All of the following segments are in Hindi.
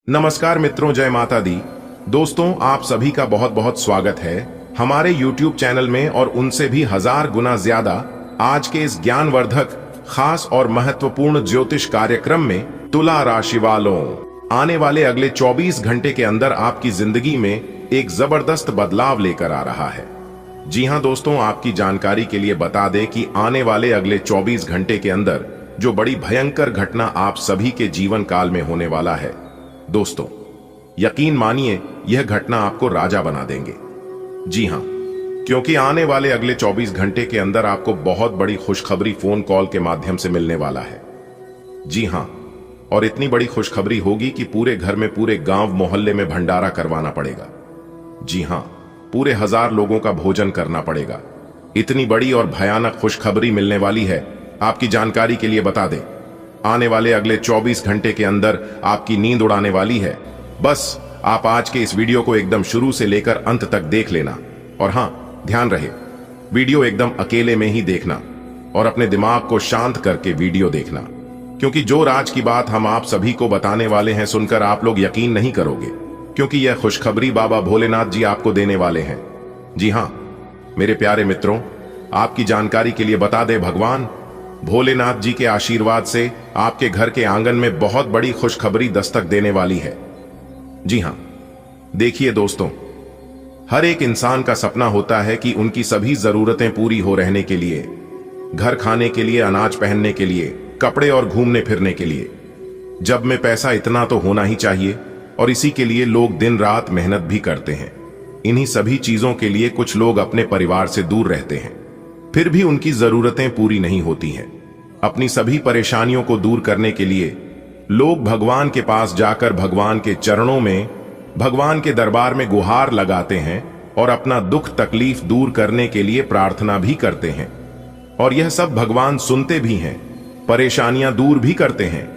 नमस्कार मित्रों, जय माता दी। दोस्तों, आप सभी का बहुत बहुत स्वागत है हमारे YouTube चैनल में और उनसे भी 1000 गुना ज्यादा आज के इस ज्ञानवर्धक, खास और महत्वपूर्ण ज्योतिष कार्यक्रम में तुला राशि वालों। आने वाले अगले 24 घंटे के अंदर आपकी जिंदगी में एक जबरदस्त बदलाव लेकर आ रहा है। जी हां दोस्तों, आपकी जानकारी के लिए बता दें कि आने वाले अगले 24 घंटे के अंदर जो बड़ी भयंकर घटना आप सभी के जीवन काल में होने वाला है दोस्तों, यकीन मानिए यह घटना आपको राजा बना देंगे। जी हां, क्योंकि आने वाले अगले 24 घंटे के अंदर आपको बहुत बड़ी खुशखबरी फोन कॉल के माध्यम से मिलने वाला है। जी हां, और इतनी बड़ी खुशखबरी होगी कि पूरे घर में, पूरे गांव मोहल्ले में भंडारा करवाना पड़ेगा। जी हां, पूरे 1000 लोगों का भोजन करना पड़ेगा। इतनी बड़ी और भयानक खुशखबरी मिलने वाली है। आपकी जानकारी के लिए बता दें, आने वाले अगले 24 घंटे के अंदर आपकी नींद उड़ाने वाली है। बस आप आज के इस वीडियो को एकदम शुरू से लेकर अंत तक देख लेना। और हां, ध्यान रहे, वीडियो एकदम अकेले में ही देखना और अपने दिमाग को शांत करके वीडियो देखना, क्योंकि जो राज की बात हम आप सभी को बताने वाले हैं सुनकर आप लोग यकीन नहीं करोगे, क्योंकि यह खुशखबरी बाबा भोलेनाथ जी आपको देने वाले हैं। जी हां मेरे प्यारे मित्रों, आपकी जानकारी के लिए बता दें, भगवान भोलेनाथ जी के आशीर्वाद से आपके घर के आंगन में बहुत बड़ी खुशखबरी दस्तक देने वाली है। जी हां, देखिए दोस्तों, हर एक इंसान का सपना होता है कि उनकी सभी जरूरतें पूरी हो रहने के लिए, घर खाने के लिए, अनाज पहनने के लिए, कपड़े और घूमने फिरने के लिए। जब में पैसा इतना तो होना ही चाहिए और इसी के लिए लोग दिन रात मेहनत भी करते हैं। इन्हीं सभी चीजों के लिए कुछ लोग अपने परिवार से दूर रहते हैं, फिर भी उनकी जरूरतें पूरी नहीं होती हैं। अपनी सभी परेशानियों को दूर करने के लिए लोग भगवान के पास जाकर भगवान के चरणों में, भगवान के दरबार में गुहार लगाते हैं और अपना दुख तकलीफ दूर करने के लिए प्रार्थना भी करते हैं। और यह सब भगवान सुनते भी हैं, परेशानियां दूर भी करते हैं।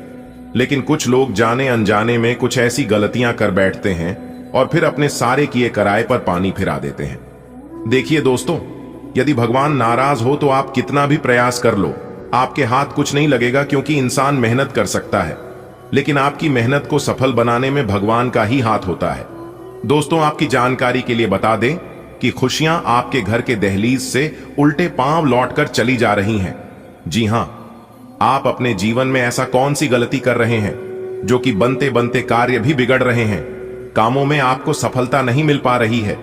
लेकिन कुछ लोग जाने अनजाने में कुछ ऐसी गलतियां कर बैठते हैं और फिर अपने सारे किए कराए पर पानी फिरा देते हैं। देखिए दोस्तों, यदि भगवान नाराज हो तो आप कितना भी प्रयास कर लो, आपके हाथ कुछ नहीं लगेगा, क्योंकि इंसान मेहनत कर सकता है, लेकिन आपकी मेहनत को सफल बनाने में भगवान का ही हाथ होता है। दोस्तों, आपकी जानकारी के लिए बता दें कि खुशियां आपके घर के दहलीज से उल्टे पांव लौटकर चली जा रही हैं। जी हां, आप अपने जीवन में ऐसा कौन सी गलती कर रहे हैं जो कि बनते बनते कार्य भी बिगड़ रहे हैं, कामों में आपको सफलता नहीं मिल पा रही है,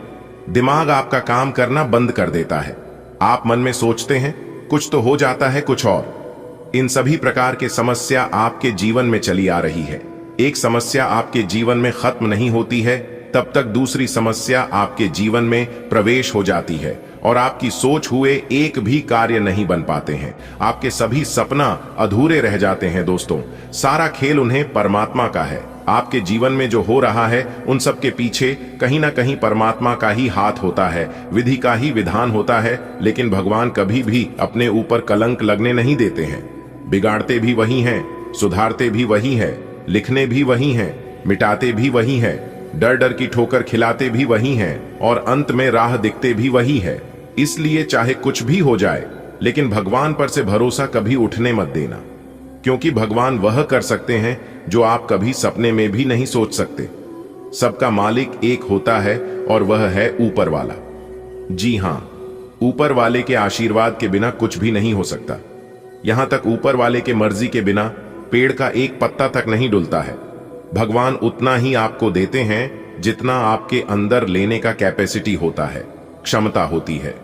दिमाग आपका काम करना बंद कर देता है, आप मन में सोचते हैं कुछ तो हो जाता है कुछ और। इन सभी प्रकार के समस्या आपके जीवन में चली आ रही है। एक समस्या आपके जीवन में खत्म नहीं होती है तब तक दूसरी समस्या आपके जीवन में प्रवेश हो जाती है और आपकी सोच हुए एक भी कार्य नहीं बन पाते हैं। आपके सभी सपना अधूरे रह जाते हैं। दोस्तों, सारा खेल उन्हें परमात्मा का है। आपके जीवन में जो हो रहा है उन सब के पीछे कहीं ना कहीं परमात्मा का ही हाथ होता है, विधि का ही विधान होता है। लेकिन भगवान कभी भी अपने ऊपर कलंक लगने नहीं देते हैं। बिगाड़ते भी वही हैं, सुधारते भी वही है, लिखने भी वही हैं, मिटाते भी वही है, डर डर की ठोकर खिलाते भी वही हैं और अंत में राह दिखते भी वही है। इसलिए चाहे कुछ भी हो जाए, लेकिन भगवान पर से भरोसा कभी उठने मत देना, क्योंकि भगवान वह कर सकते हैं जो आप कभी सपने में भी नहीं सोच सकते। सबका मालिक एक होता है और वह है ऊपर वाला। जी हां, ऊपर वाले के आशीर्वाद के बिना कुछ भी नहीं हो सकता। यहां तक ऊपर वाले के मर्जी के बिना पेड़ का एक पत्ता तक नहीं डुलता है। भगवान उतना ही आपको देते हैं जितना आपके अंदर लेने का कैपेसिटी होता है, क्षमता होती है।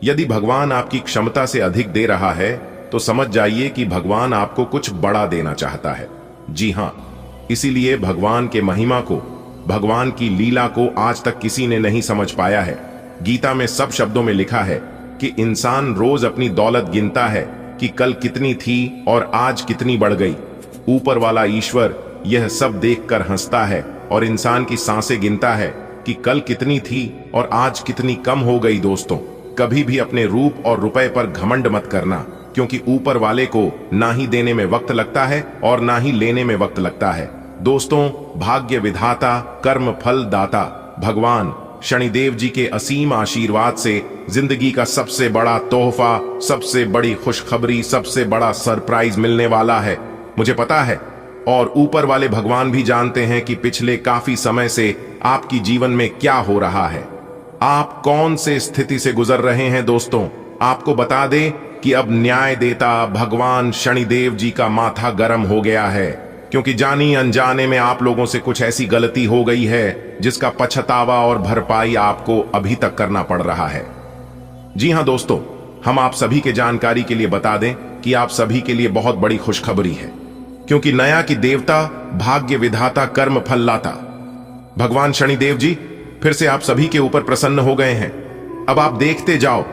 यदि भगवान आपकी क्षमता से अधिक दे रहा है तो समझ जाइए कि भगवान आपको कुछ बड़ा देना चाहता है। जी हां, इसीलिए भगवान के महिमा को, भगवान की लीला को आज तक किसी ने नहीं समझ पाया है। गीता में सब शब्दों में लिखा है कि इंसान रोज अपनी दौलत गिनता है कि कल कितनी थी और आज कितनी बढ़ गई। ऊपर वाला ईश्वर यह सब देखकर हंसता है और इंसान की सांसें गिनता है कि कल कितनी थी और आज कितनी कम हो गई। दोस्तों, कभी भी अपने रूप और रुपए पर घमंड मत करना, क्योंकि ऊपर वाले को ना ही देने में वक्त लगता है और ना ही लेने में वक्त लगता है। दोस्तों, भाग्य विधाता, कर्म फल दाता भगवान शनिदेव जी के असीम आशीर्वाद से जिंदगी का सबसे बड़ा तोहफा, सबसे बड़ी खुशखबरी, सबसे बड़ा सरप्राइज मिलने वाला है। मुझे पता है और ऊपर वाले भगवान भी जानते हैं कि पिछले काफी समय से आपकी जीवन में क्या हो रहा है, आप कौन से स्थिति से गुजर रहे हैं। दोस्तों, आपको बता दें कि अब न्याय देता भगवान शनिदेव जी का माथा गर्म हो गया है, क्योंकि जानी अनजाने में आप लोगों से कुछ ऐसी गलती हो गई है जिसका पछतावा और भरपाई आपको अभी तक करना पड़ रहा है। जी हां दोस्तों, हम आप सभी के जानकारी के लिए बता दें कि आप सभी के लिए बहुत बड़ी खुशखबरी है, क्योंकि नया की देवता, भाग्य विधाता, कर्म फल लाता भगवान शनिदेव जी फिर से आप सभी के ऊपर प्रसन्न हो गए हैं। अब आप देखते जाओ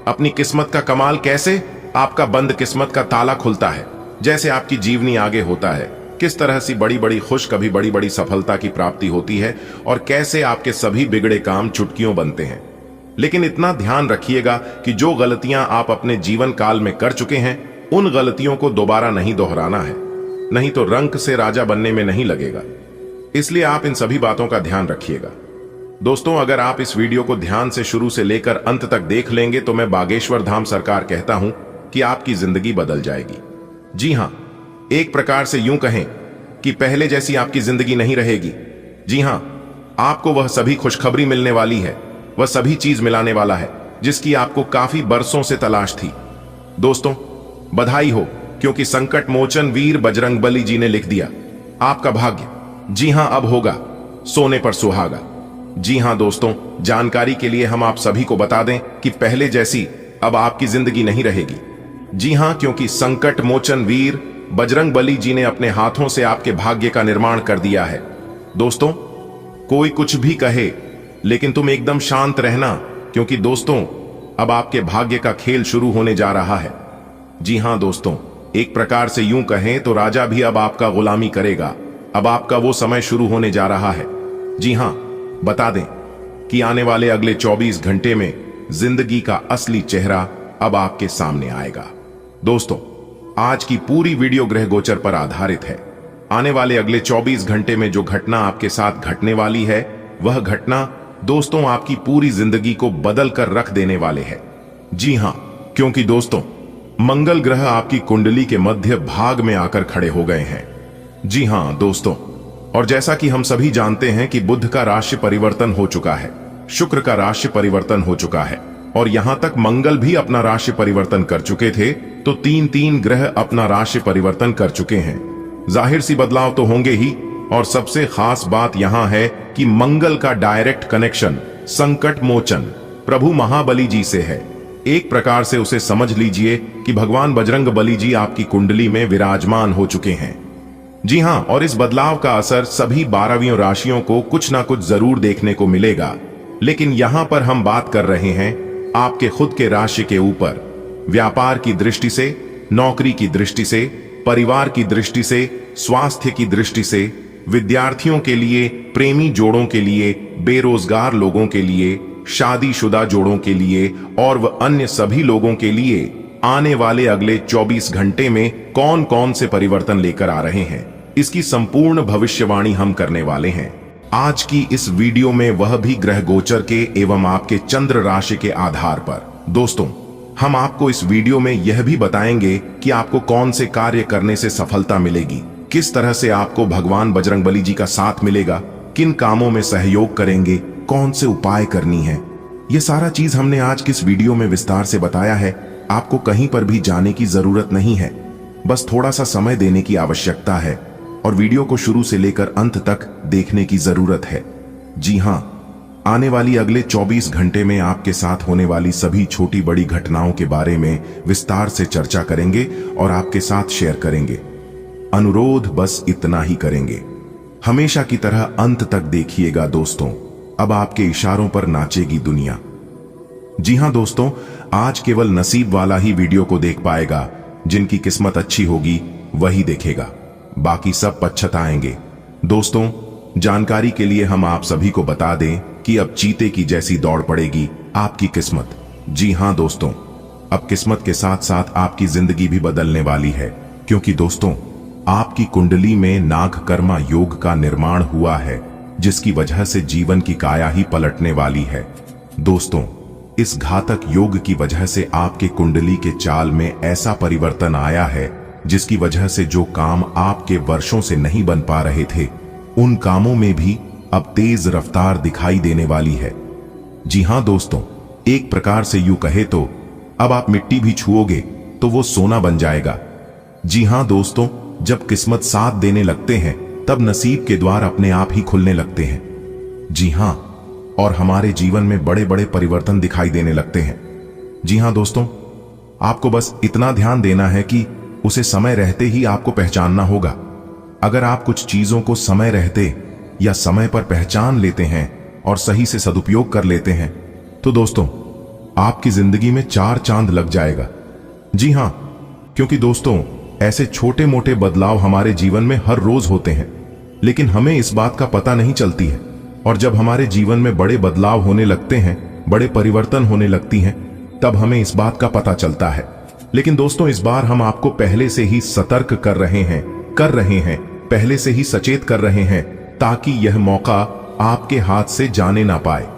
अपनी किस्मत का कमाल, कैसे आपका बंद किस्मत का ताला खुलता है, जैसे आपकी जीवनी आगे होता है, किस तरह से बड़ी बड़ी खुश कभी बड़ी बड़ी सफलता की प्राप्ति होती है और कैसे आपके सभी बिगड़े काम चुटकियों बनते हैं। लेकिन इतना ध्यान रखिएगा कि जो गलतियां आप अपने जीवन काल में कर चुके हैं, उन गलतियों को दोबारा नहीं दोहराना है, नहीं तो रंक से राजा बनने में नहीं लगेगा। इसलिए आप इन सभी बातों का ध्यान रखिएगा। दोस्तों, अगर आप इस वीडियो को ध्यान से शुरू से लेकर अंत तक देख लेंगे तो मैं बागेश्वर धाम सरकार कहता हूं कि आपकी जिंदगी बदल जाएगी। जी हां, एक प्रकार से यूं कहें कि पहले जैसी आपकी जिंदगी नहीं रहेगी। जी हां, आपको वह सभी खुशखबरी मिलने वाली है, वह सभी चीज मिलाने वाला है जिसकी आपको काफी बरसों से तलाश थी। दोस्तों, बधाई हो, क्योंकि संकट मोचन वीर बजरंगबली जी ने लिख दिया आपका भाग्य। जी हां, अब होगा सोने पर सुहागा। जी हां दोस्तों, जानकारी के लिए हम आप सभी को बता दें कि पहले जैसी अब आपकी जिंदगी नहीं रहेगी। जी हां, क्योंकि संकट मोचन वीर बजरंगबली जी ने अपने हाथों से आपके भाग्य का निर्माण कर दिया है। दोस्तों, कोई कुछ भी कहे लेकिन तुम एकदम शांत रहना, क्योंकि दोस्तों अब आपके भाग्य का खेल शुरू होने जा रहा है। जी हां दोस्तों, एक प्रकार से यूं कहें तो राजा भी अब आपका गुलामी करेगा। अब आपका वो समय शुरू होने जा रहा है। जी हां, बता दें कि आने वाले अगले 24 घंटे में जिंदगी का असली चेहरा अब आपके सामने आएगा। दोस्तों, आज की पूरी वीडियो ग्रह गोचर पर आधारित है। आने वाले अगले 24 घंटे में जो घटना आपके साथ घटने वाली है, वह घटना दोस्तों आपकी पूरी जिंदगी को बदल कर रख देने वाले है। जी हां, क्योंकि दोस्तों मंगल ग्रह आपकी कुंडली के मध्य भाग में आकर खड़े हो गए हैं। जी हां दोस्तों, और जैसा कि हम सभी जानते हैं कि बुध का राशि परिवर्तन हो चुका है, शुक्र का राशि परिवर्तन हो चुका है, और यहां तक मंगल भी अपना राशि परिवर्तन कर चुके थे, तो तीन ग्रह अपना राशि परिवर्तन कर चुके हैं। जाहिर सी बदलाव तो होंगे ही, और सबसे खास बात यहां है कि मंगल का डायरेक्ट कनेक्शन संकट मोचन प्रभु महाबली जी से है। एक प्रकार से उसे समझ लीजिए कि भगवान बजरंगबली जी आपकी कुंडली में विराजमान हो चुके हैं। जी हां, और इस बदलाव का असर सभी 12 राशियों को कुछ ना कुछ जरूर देखने को मिलेगा। लेकिन यहां पर हम बात कर रहे हैं आपके खुद के राशि के ऊपर, व्यापार की दृष्टि से, नौकरी की दृष्टि से, परिवार की दृष्टि से, स्वास्थ्य की दृष्टि से, विद्यार्थियों के लिए, प्रेमी जोड़ों के लिए, बेरोजगार लोगों के लिए, शादीशुदा जोड़ों के लिए और वह अन्य सभी लोगों के लिए आने वाले अगले 24 घंटे में कौन कौन से परिवर्तन लेकर आ रहे हैं, इसकी संपूर्ण भविष्यवाणी हम करने वाले हैं। आज की इस वीडियो में वह भी ग्रह गोचर के एवं आपके चंद्र राशि के आधार पर। दोस्तों, हम आपको इस वीडियो में यह भी बताएंगे कि आपको कौन से कार्य करने से सफलता मिलेगी, किस तरह से आपको भगवान बजरंगबली जी का साथ मिलेगा, किन कामों में सहयोग करेंगे, कौन से उपाय करनी है। यह सारा चीज हमने आज किस वीडियो में विस्तार से बताया है। आपको कहीं पर भी जाने की जरूरत नहीं है, बस थोड़ा सा समय देने की आवश्यकता है और वीडियो को शुरू से लेकर अंत तक देखने की जरूरत है। जी हां, आने वाली अगले 24 घंटे में आपके साथ होने वाली सभी छोटी बड़ी घटनाओं के बारे में विस्तार से चर्चा करेंगे और आपके साथ शेयर करेंगे। अनुरोध बस इतना ही करेंगे, हमेशा की तरह अंत तक देखिएगा दोस्तों। अब आपके इशारों पर नाचेगी दुनिया। जी हां दोस्तों, आज केवल नसीब वाला ही वीडियो को देख पाएगा। जिनकी किस्मत अच्छी होगी वही देखेगा, बाकी सब पछताएंगे। दोस्तों, जानकारी के लिए हम आप सभी को बता दें कि अब चीते की जैसी दौड़ पड़ेगी आपकी किस्मत। जी हां दोस्तों, अब किस्मत के साथ साथ आपकी जिंदगी भी बदलने वाली है, क्योंकि दोस्तों आपकी कुंडली में नागकर्मा योग का निर्माण हुआ है, जिसकी वजह से जीवन की काया ही पलटने वाली है। दोस्तों, इस घातक योग की वजह से आपके कुंडली के चाल में ऐसा परिवर्तन आया है जिसकी वजह से जो काम आपके वर्षों से नहीं बन पा रहे थे, उन कामों में भी अब तेज रफ्तार दिखाई देने वाली है। जी हां दोस्तों, एक प्रकार से यूं कहे तो अब आप मिट्टी भी छुओगे तो वो सोना बन जाएगा। जी हां दोस्तों, जब किस्मत साथ देने लगते हैं तब नसीब के द्वार अपने आप ही खुलने लगते हैं। जी हां, और हमारे जीवन में बड़े बड़े परिवर्तन दिखाई देने लगते हैं। जी हां दोस्तों, आपको बस इतना ध्यान देना है कि उसे समय रहते ही आपको पहचानना होगा। अगर आप कुछ चीजों को समय रहते या समय पर पहचान लेते हैं और सही से सदुपयोग कर लेते हैं तो दोस्तों आपकी जिंदगी में 4 चांद लग जाएगा। जी हां, क्योंकि दोस्तों ऐसे छोटे मोटे बदलाव हमारे जीवन में हर रोज होते हैं, लेकिन हमें इस बात का पता नहीं चलती है। और जब हमारे जीवन में बड़े बदलाव होने लगते हैं, बड़े परिवर्तन होने लगती हैं, तब हमें इस बात का पता चलता है। लेकिन दोस्तों इस बार हम आपको पहले से ही सतर्क कर रहे हैं, पहले से ही सचेत कर रहे हैं, ताकि यह मौका आपके हाथ से जाने ना पाए।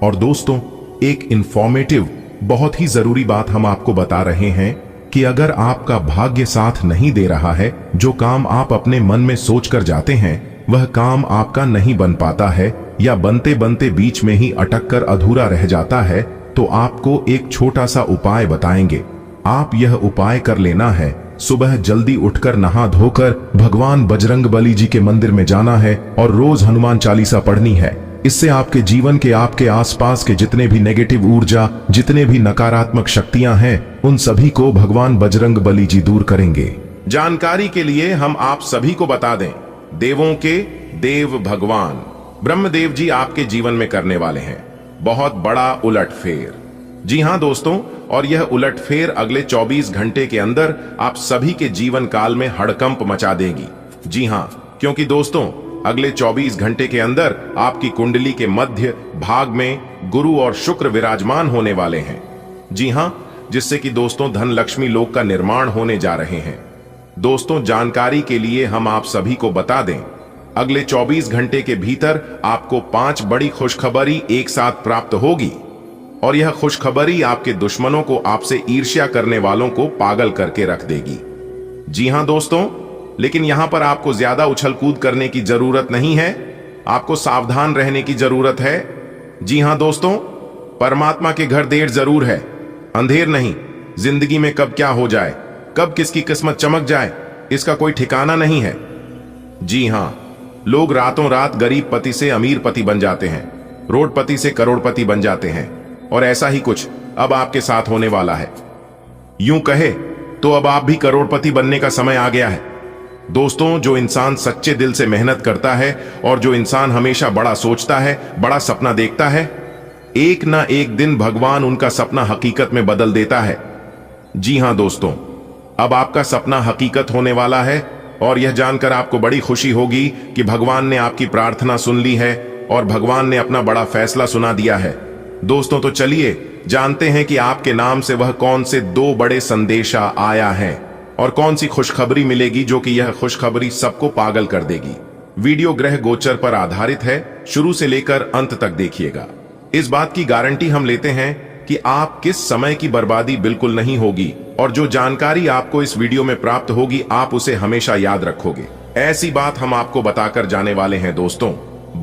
और दोस्तों एक इंफॉर्मेटिव बहुत ही जरूरी बात हम आपको बता रहे हैं कि अगर आपका भाग्य साथ नहीं दे रहा है, जो काम आप अपने मन में सोच कर जाते हैं वह काम आपका नहीं बन पाता है या बनते बनते बीच में ही अटक कर अधूरा रह जाता है, तो आपको एक छोटा सा उपाय बताएंगे। आप यह उपाय कर लेना है, सुबह जल्दी उठकर नहा धोकर भगवान बजरंगबली जी के मंदिर में जाना है और रोज हनुमान चालीसा पढ़नी है। इससे आपके जीवन के आपके आसपास के जितने भी नेगेटिव ऊर्जा, जितने भी नकारात्मक शक्तियां हैं, उन सभी को भगवान बजरंगबली जी दूर करेंगे। जानकारी के लिए हम आप सभी को बता दें, देवों के देव भगवान ब्रह्मदेव जी आपके जीवन में करने वाले हैं बहुत बड़ा उलटफेर। जी हां दोस्तों, और यह उलटफेर अगले 24 घंटे के अंदर आप सभी के जीवन काल में हड़कंप मचा देगी। जी हां, क्योंकि दोस्तों अगले 24 घंटे के अंदर आपकी कुंडली के मध्य भाग में गुरु और शुक्र विराजमान होने वाले हैं। जी हां, जिससे कि दोस्तों धन लक्ष्मी लोक का निर्माण होने जा रहे हैं। दोस्तों जानकारी के लिए हम आप सभी को बता दें, अगले 24 घंटे के भीतर आपको 5 बड़ी खुशखबरी एक साथ प्राप्त होगी और यह खुशखबरी आपके दुश्मनों को, आपसे ईर्ष्या करने वालों को पागल करके रख देगी। जी हां दोस्तों, लेकिन यहां पर आपको ज्यादा उछल कूद करने की जरूरत नहीं है, आपको सावधान रहने की जरूरत है। जी हां दोस्तों, परमात्मा के घर देर जरूर है, अंधेर नहीं। जिंदगी में कब क्या हो जाए, कब किसकी किस्मत चमक जाए, इसका कोई ठिकाना नहीं है। जी हां, लोग रातों रात गरीब पति से अमीर पति बन जाते हैं, रोडपति से करोड़पति बन जाते हैं, और ऐसा ही कुछ अब आपके साथ होने वाला है। यूं कहे तो अब आप भी करोड़पति बनने का समय आ गया है। दोस्तों जो इंसान सच्चे दिल से मेहनत करता है और जो इंसान हमेशा बड़ा सोचता है, बड़ा सपना देखता है, एक ना एक दिन भगवान उनका सपना हकीकत में बदल देता है। जी हां दोस्तों, अब आपका सपना हकीकत होने वाला है और यह जानकर आपको बड़ी खुशी होगी कि भगवान ने आपकी प्रार्थना सुन ली है और भगवान ने अपना बड़ा फैसला सुना दिया है। दोस्तों तो चलिए जानते हैं कि आपके नाम से वह कौन से 2 बड़े संदेशा आया है और कौन सी खुशखबरी मिलेगी जो कि यह खुशखबरी सबको पागल कर देगी। वीडियो ग्रह गोचर पर आधारित है, शुरू से लेकर अंत तक देखिएगा। इस बात की गारंटी हम लेते हैं कि आप किस समय की बर्बादी बिल्कुल नहीं होगी और जो जानकारी आपको इस वीडियो में प्राप्त होगी आप उसे हमेशा याद रखोगे। ऐसी बात हम आपको बताकर जाने वाले हैं। दोस्तों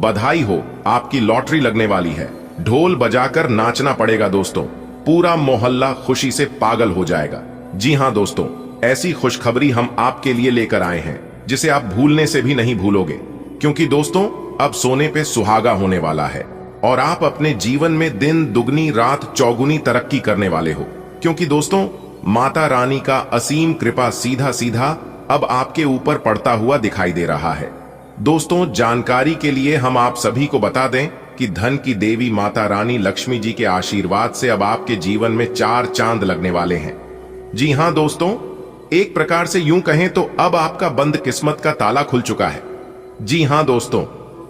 बधाई हो, आपकी लॉटरी लगने वाली है। ढोल बजाकर नाचना पड़ेगा दोस्तों, पूरा मोहल्ला खुशी से पागल हो जाएगा। जी हां दोस्तों, ऐसी खुशखबरी हम आपके लिए लेकर आए हैं जिसे आप भूलने से भी नहीं भूलोगे, क्योंकि दोस्तों अब सोने पे सुहागा होने वाला है और आप अपने जीवन में दिन दुगनी रात चौगुनी तरक्की करने वाले हो, क्योंकि दोस्तों माता रानी का असीम कृपा सीधा सीधा अब आपके ऊपर पड़ता हुआ दिखाई दे रहा है। दोस्तों जानकारी के लिए हम आप सभी को बता दें कि धन की देवी माता रानी लक्ष्मी जी के आशीर्वाद से अब आपके जीवन में 4 चांद लगने वाले हैं। जी हां दोस्तों, एक प्रकार से यूं कहें तो अब आपका बंद किस्मत का ताला खुल चुका है। जी हां दोस्तों,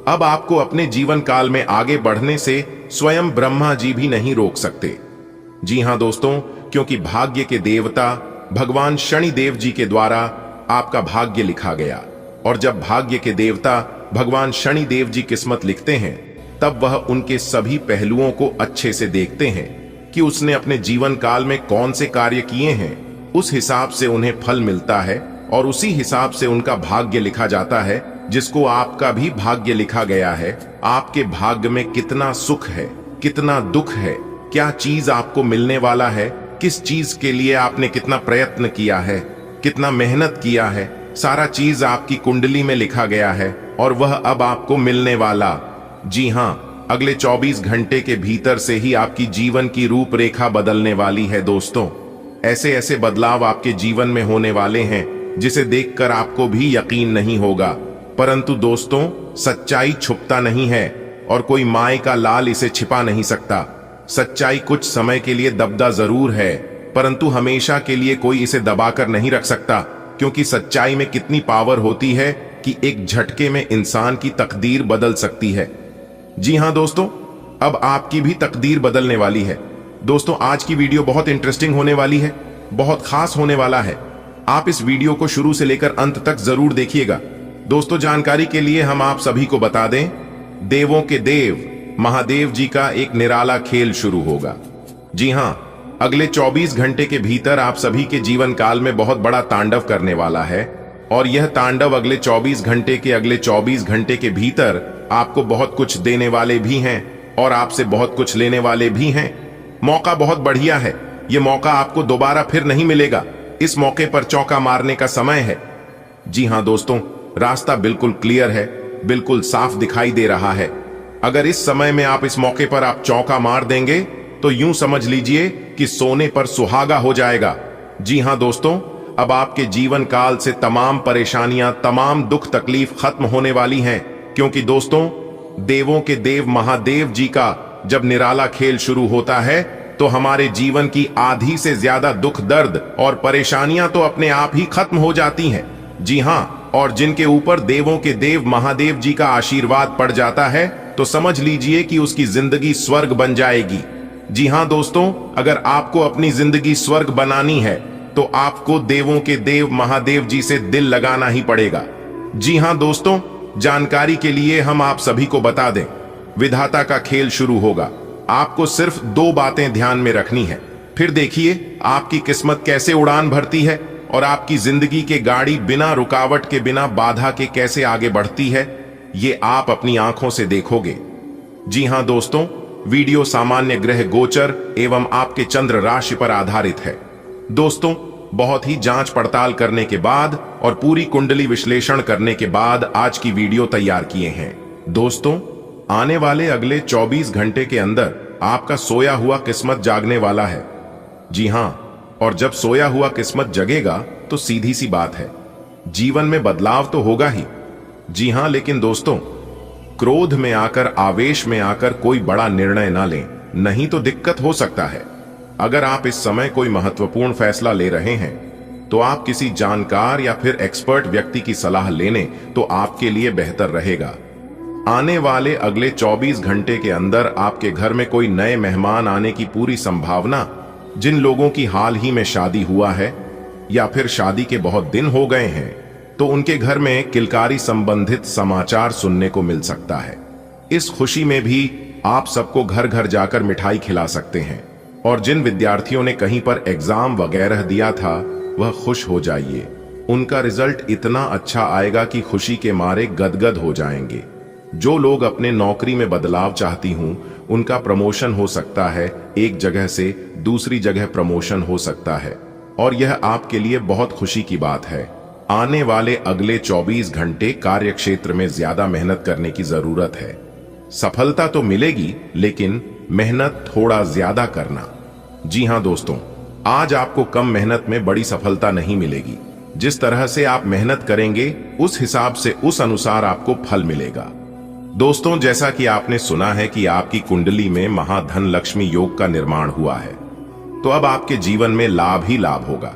अब आपको अपने जीवन काल में आगे बढ़ने से स्वयं ब्रह्मा जी भी नहीं रोक सकते। जी हां दोस्तों, क्योंकि भाग्य के देवता भगवान शनि देव जी के द्वारा आपका भाग्य लिखा गया, और जब भाग्य के देवता भगवान शनि देव जी किस्मत लिखते हैं तब वह उनके सभी पहलुओं को अच्छे से देखते हैं कि उसने अपने जीवन काल में कौन से कार्य किए हैं, उस हिसाब से उन्हें फल मिलता है और उसी हिसाब से उनका भाग्य लिखा जाता है, जिसको आपका भी भाग्य लिखा गया है। आपके भाग्य में कितना सुख है, कितना दुख है, क्या चीज आपको मिलने वाला है, किस चीज के लिए आपने कितना प्रयत्न किया है, कितना मेहनत किया है, सारा चीज आपकी कुंडली में लिखा गया है और वह अब आपको मिलने वाला। जी हाँ, अगले 24 घंटे के भीतर से ही आपकी जीवन की रूपरेखा बदलने वाली है दोस्तों। ऐसे ऐसे बदलाव आपके जीवन में होने वाले हैं जिसे देखकर आपको भी यकीन नहीं होगा। परंतु दोस्तों, सच्चाई छुपता नहीं है और कोई माय का लाल इसे छिपा नहीं सकता। सच्चाई कुछ समय के लिए दबदा जरूर है, परंतु हमेशा के लिए कोई इसे दबाकर नहीं रख सकता, क्योंकि सच्चाई में कितनी पावर होती है कि एक झटके में इंसान की तकदीर बदल सकती है। जी हां दोस्तों, अब आपकी भी तकदीर बदलने वाली है। दोस्तों, आज की वीडियो बहुत इंटरेस्टिंग होने वाली है, बहुत खास होने वाला है। आप इस वीडियो को शुरू से लेकर अंत तक जरूर देखिएगा। दोस्तों, जानकारी के लिए हम आप सभी को बता दें, देवों के देव महादेव जी का एक निराला खेल शुरू होगा। जी हां, अगले 24 घंटे के भीतर आप सभी के जीवन काल में बहुत बड़ा तांडव करने वाला है और यह तांडव अगले 24 घंटे के भीतर आपको बहुत कुछ देने वाले भी हैं और आपसे बहुत कुछ लेने वाले भी हैं। मौका बहुत बढ़िया है, यह मौका आपको दोबारा फिर नहीं मिलेगा। इस मौके पर चौका मारने का समय है। जी हां दोस्तों, रास्ता बिल्कुल क्लियर है, बिल्कुल साफ दिखाई दे रहा है। अगर इस समय में आप इस मौके पर आप चौका मार देंगे तो यूं समझ लीजिए कि सोने पर सुहागा हो जाएगा। जी हां दोस्तों, अब आपके जीवन काल से तमाम परेशानियां, तमाम दुख तकलीफ खत्म होने वाली हैं, क्योंकि दोस्तों, देवों के देव महादेव जी का जब निराला खेल शुरू होता है तो हमारे जीवन की आधी से ज्यादा दुख दर्द और परेशानियां तो अपने आप ही खत्म हो जाती हैं। जी हां, और जिनके ऊपर देवों के देव महादेव जी का आशीर्वाद पड़ जाता है तो समझ लीजिए कि उसकी जिंदगी स्वर्ग बन जाएगी। जी हां दोस्तों, अगर आपको अपनी जिंदगी स्वर्ग बनानी है तो आपको देवों के देव महादेव जी से दिल लगाना ही पड़ेगा। जी हां दोस्तों, जानकारी के लिए हम आप सभी को बता दें, विधाता का खेल शुरू होगा। आपको सिर्फ 2 बातें ध्यान में रखनी है, फिर देखिए आपकी किस्मत कैसे उड़ान भरती है और आपकी जिंदगी की गाड़ी बिना रुकावट के, बिना बाधा के कैसे आगे बढ़ती है, ये आप अपनी आंखों से देखोगे। जी हां दोस्तों, वीडियो सामान्य ग्रह गोचर एवं आपके चंद्र राशि पर आधारित है। दोस्तों, बहुत ही जांच पड़ताल करने के बाद और पूरी कुंडली विश्लेषण करने के बाद आज की वीडियो तैयार किए हैं। दोस्तों, आने वाले अगले 24 घंटे के अंदर आपका सोया हुआ किस्मत जागने वाला है। जी हां, और जब सोया हुआ किस्मत जगेगा तो सीधी सी बात है, जीवन में बदलाव तो होगा ही। जी हां, लेकिन दोस्तों, क्रोध में आकर, आवेश में आकर कोई बड़ा निर्णय ना लें, नहीं तो दिक्कत हो सकता है। अगर आप इस समय कोई महत्वपूर्ण फैसला ले रहे हैं तो आप किसी जानकार या फिर एक्सपर्ट व्यक्ति की सलाह लेने तो आपके लिए बेहतर रहेगा। आने वाले अगले 24 घंटे के अंदर आपके घर में कोई नए मेहमान आने की पूरी संभावना, जिन लोगों की हाल ही में शादी हुआ है या फिर शादी के बहुत दिन हो गए हैं तो उनके घर में किलकारी संबंधित समाचार सुनने को मिल सकता है। इस खुशी में भी आप सबको घर घर जाकर मिठाई खिला सकते हैं और जिन विद्यार्थियों ने कहीं पर एग्जाम वगैरह दिया था वह खुश हो जाइए, उनका रिजल्ट इतना अच्छा आएगा कि खुशी के मारे गदगद हो जाएंगे। जो लोग अपने नौकरी में बदलाव चाहती हूं उनका प्रमोशन हो सकता है, एक जगह से दूसरी जगह प्रमोशन हो सकता है और यह आपके लिए बहुत खुशी की बात है। आने वाले अगले 24 घंटे कार्य क्षेत्र में ज्यादा मेहनत करने की जरूरत है। सफलता तो मिलेगी, लेकिन मेहनत थोड़ा ज्यादा करना। जी हां दोस्तों, आज आपको कम मेहनत में बड़ी सफलता नहीं मिलेगी। जिस तरह से आप मेहनत करेंगे उस हिसाब से, उस अनुसार आपको फल मिलेगा। दोस्तों, जैसा कि आपने सुना है कि आपकी कुंडली में महाधन लक्ष्मी योग का निर्माण हुआ है, तो अब आपके जीवन में लाभ ही लाभ होगा।